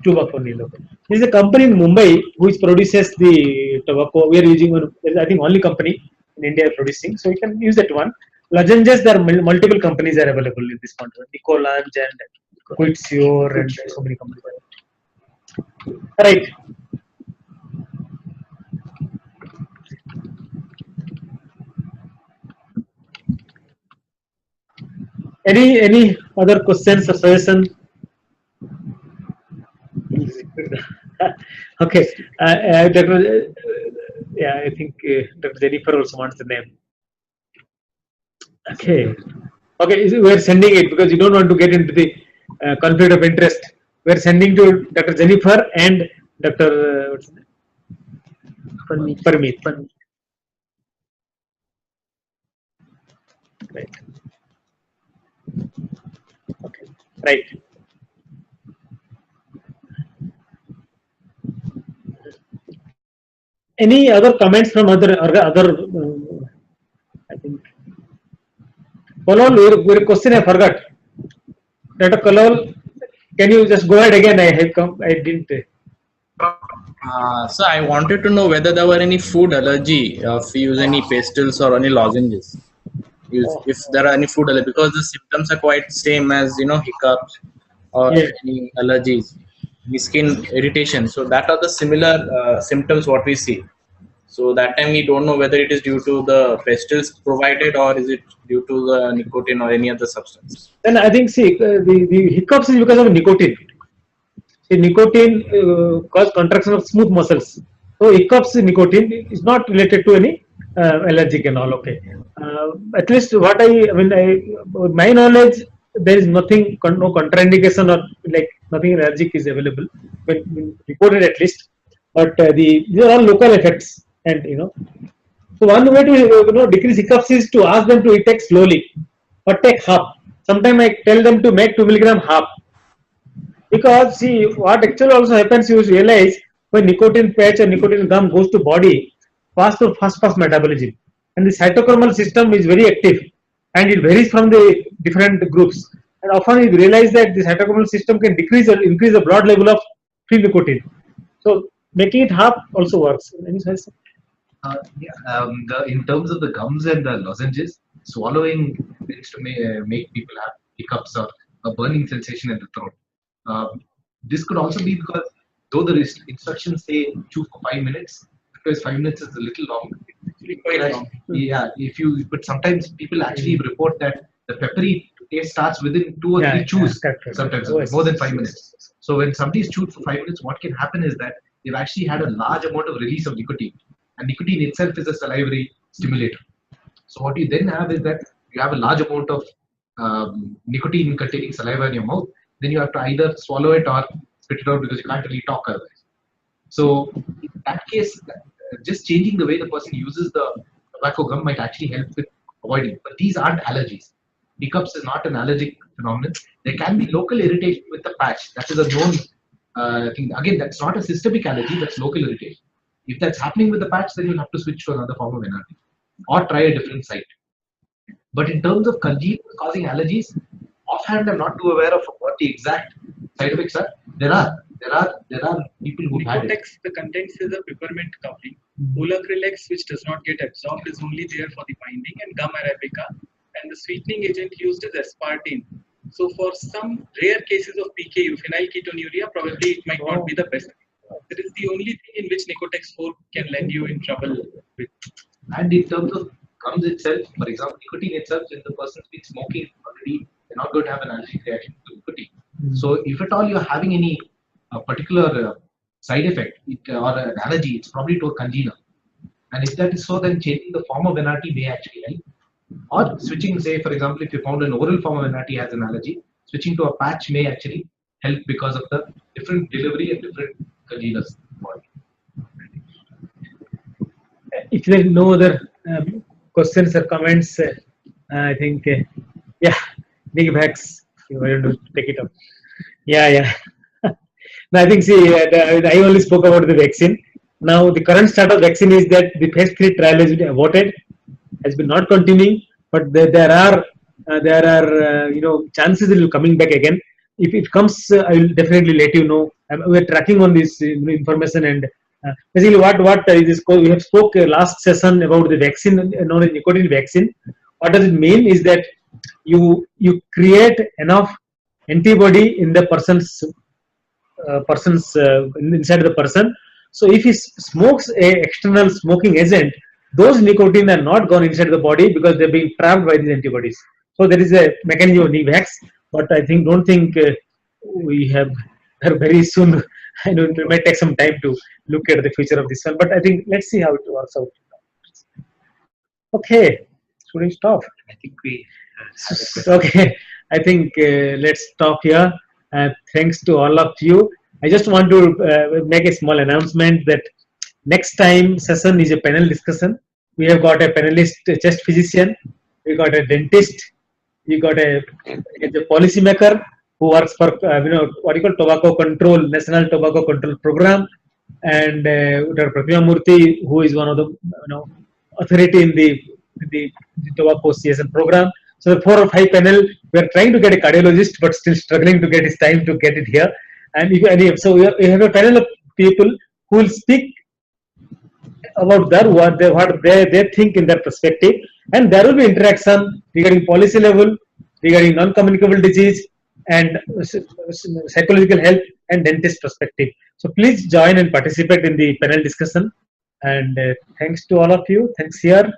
Tobacco Neil. Okay. There is a company in Mumbai which produces the tobacco. We are using one. I think only company in India producing. So you can use that one. Lozenges, there are multiple companies are available in this country. Nicolange and Quitsure and so many companies. Right. Any other questions or suggestions? Okay. Dr. Yeah, I think Dr. Jennifer also wants the name. Okay. Okay, we are sending it because you don't want to get into the conflict of interest. We are sending to Dr. Jennifer and Dr. What's his name? Parmeet. Right. Okay. Right. Any other comments from other? I think. Kolol, your question I forgot. Dr. Kolol, can you just go ahead again? I didn't. So I wanted to know whether there were any food allergy if you use any pastils or any lozenges. If there are any food allergy, because the symptoms are quite same as hiccups or any allergies, the skin irritation. So that are the similar symptoms what we see. So that time we don't know whether it is due to the pastils provided or is it due to the nicotine or any other substance. Then I think the hiccups is because of nicotine. See, nicotine cause contraction of smooth muscles. So hiccups nicotine is not related to any allergic and all. Okay. At least what my knowledge, there is nothing, no contraindication or like nothing allergic is available when reported at least. But these are all local effects, and so one way to decrease hiccups is to ask them to take slowly, but take half. Sometimes I tell them to make 2 milligram half. Because see, what actually also happens, you realize when nicotine patch or nicotine gum goes to body, fast metabolism, and the cytochromal system is very active, and it varies from the different groups. And often you realize that the cytochromal system can decrease or increase the blood level of free nicotine. So making it half also works. Any suggestion? In terms of the gums and the lozenges, swallowing tends to make people have hiccups or a burning sensation in the throat. This could also be because though the instructions say chew for 5 minutes, because 5 minutes is a little long. Quite long. Yeah, but sometimes people actually report that the peppery taste starts within 2 or 3 chews, sometimes more than 5 minutes. So when somebody's chewed for 5 minutes, what can happen is that they've actually had a large amount of release of nicotine, and nicotine itself is a salivary stimulator. So what you then have is that you have a large amount of nicotine containing saliva in your mouth, then you have to either swallow it or spit it out because you can't really talk otherwise. So in that case, just changing the way the person uses the tobacco gum might actually help with avoiding it. But these aren't allergies. Hiccups is not an allergic phenomenon. There can be local irritation with the patch. That is a known thing. Again, that's not a systemic allergy, that's local irritation. If that's happening with the patch, then you'll have to switch to another form of NRT or try a different site. But in terms of congeal causing allergies, offhand I'm not too aware of what the exact side effects are. There are people who had it. Nicotex, the contents is a peppermint covering. Ulacrylex, which does not get absorbed, is only there for the binding, and gum arabica. And the sweetening agent used is aspartame. So for some rare cases of PKU, phenylketonuria, probably it might not be the best. That is the only thing in which Nicotex 4 can land you in trouble with. And in terms of gums itself, for example, nicotine itself, when the person's been smoking already, they're not going to have an allergic reaction to nicotine. So if at all you're having any particular side effect or an allergy, it's probably to a congener. And if that is so, then changing the form of NRT may actually help. Or switching, say, for example, if you found an oral form of NRT has an allergy, switching to a patch may actually help because of the different delivery and different congeners. If there are no other questions or comments, I think, big bags. You want to take it up? Yeah. No, I think, I only spoke about the vaccine. Now, the current start of vaccine is that the phase 3 trial has been aborted, has been not continuing, but there are chances it will coming back again. If it comes, I will definitely let you know we're tracking on this information, and basically what is we have spoke last session about the vaccine, known as nicotine vaccine. What does it mean is that you create enough antibody in the person's inside the person. So if he smokes a external smoking agent, those nicotine are not gone inside the body because they're being trapped by these antibodies. So there is a mechanism of Nivax, but I don't think we have very soon. I know it might take some time to look at the future of this one, but I think let's see how it works out. Okay, should we stop? I think we have a question. Okay, I think let's stop here. Thanks to all of you. I just want to make a small announcement that next time session is a panel discussion. We have got a panelist, a chest physician, we got a dentist, we got a policy maker who works for what you call tobacco control, National Tobacco Control Program, and Dr. Pratima Murthy, who is one of the authority in the tobacco CSN program. So the 4 or 5 panel, we are trying to get a cardiologist, but still struggling to get his time to get it here. And so we have a panel of people who will speak about what they think in their perspective, and there will be interaction regarding policy level, regarding non-communicable disease, and psychological health and dentist perspective. So please join and participate in the panel discussion. And thanks to all of you. Thanks here.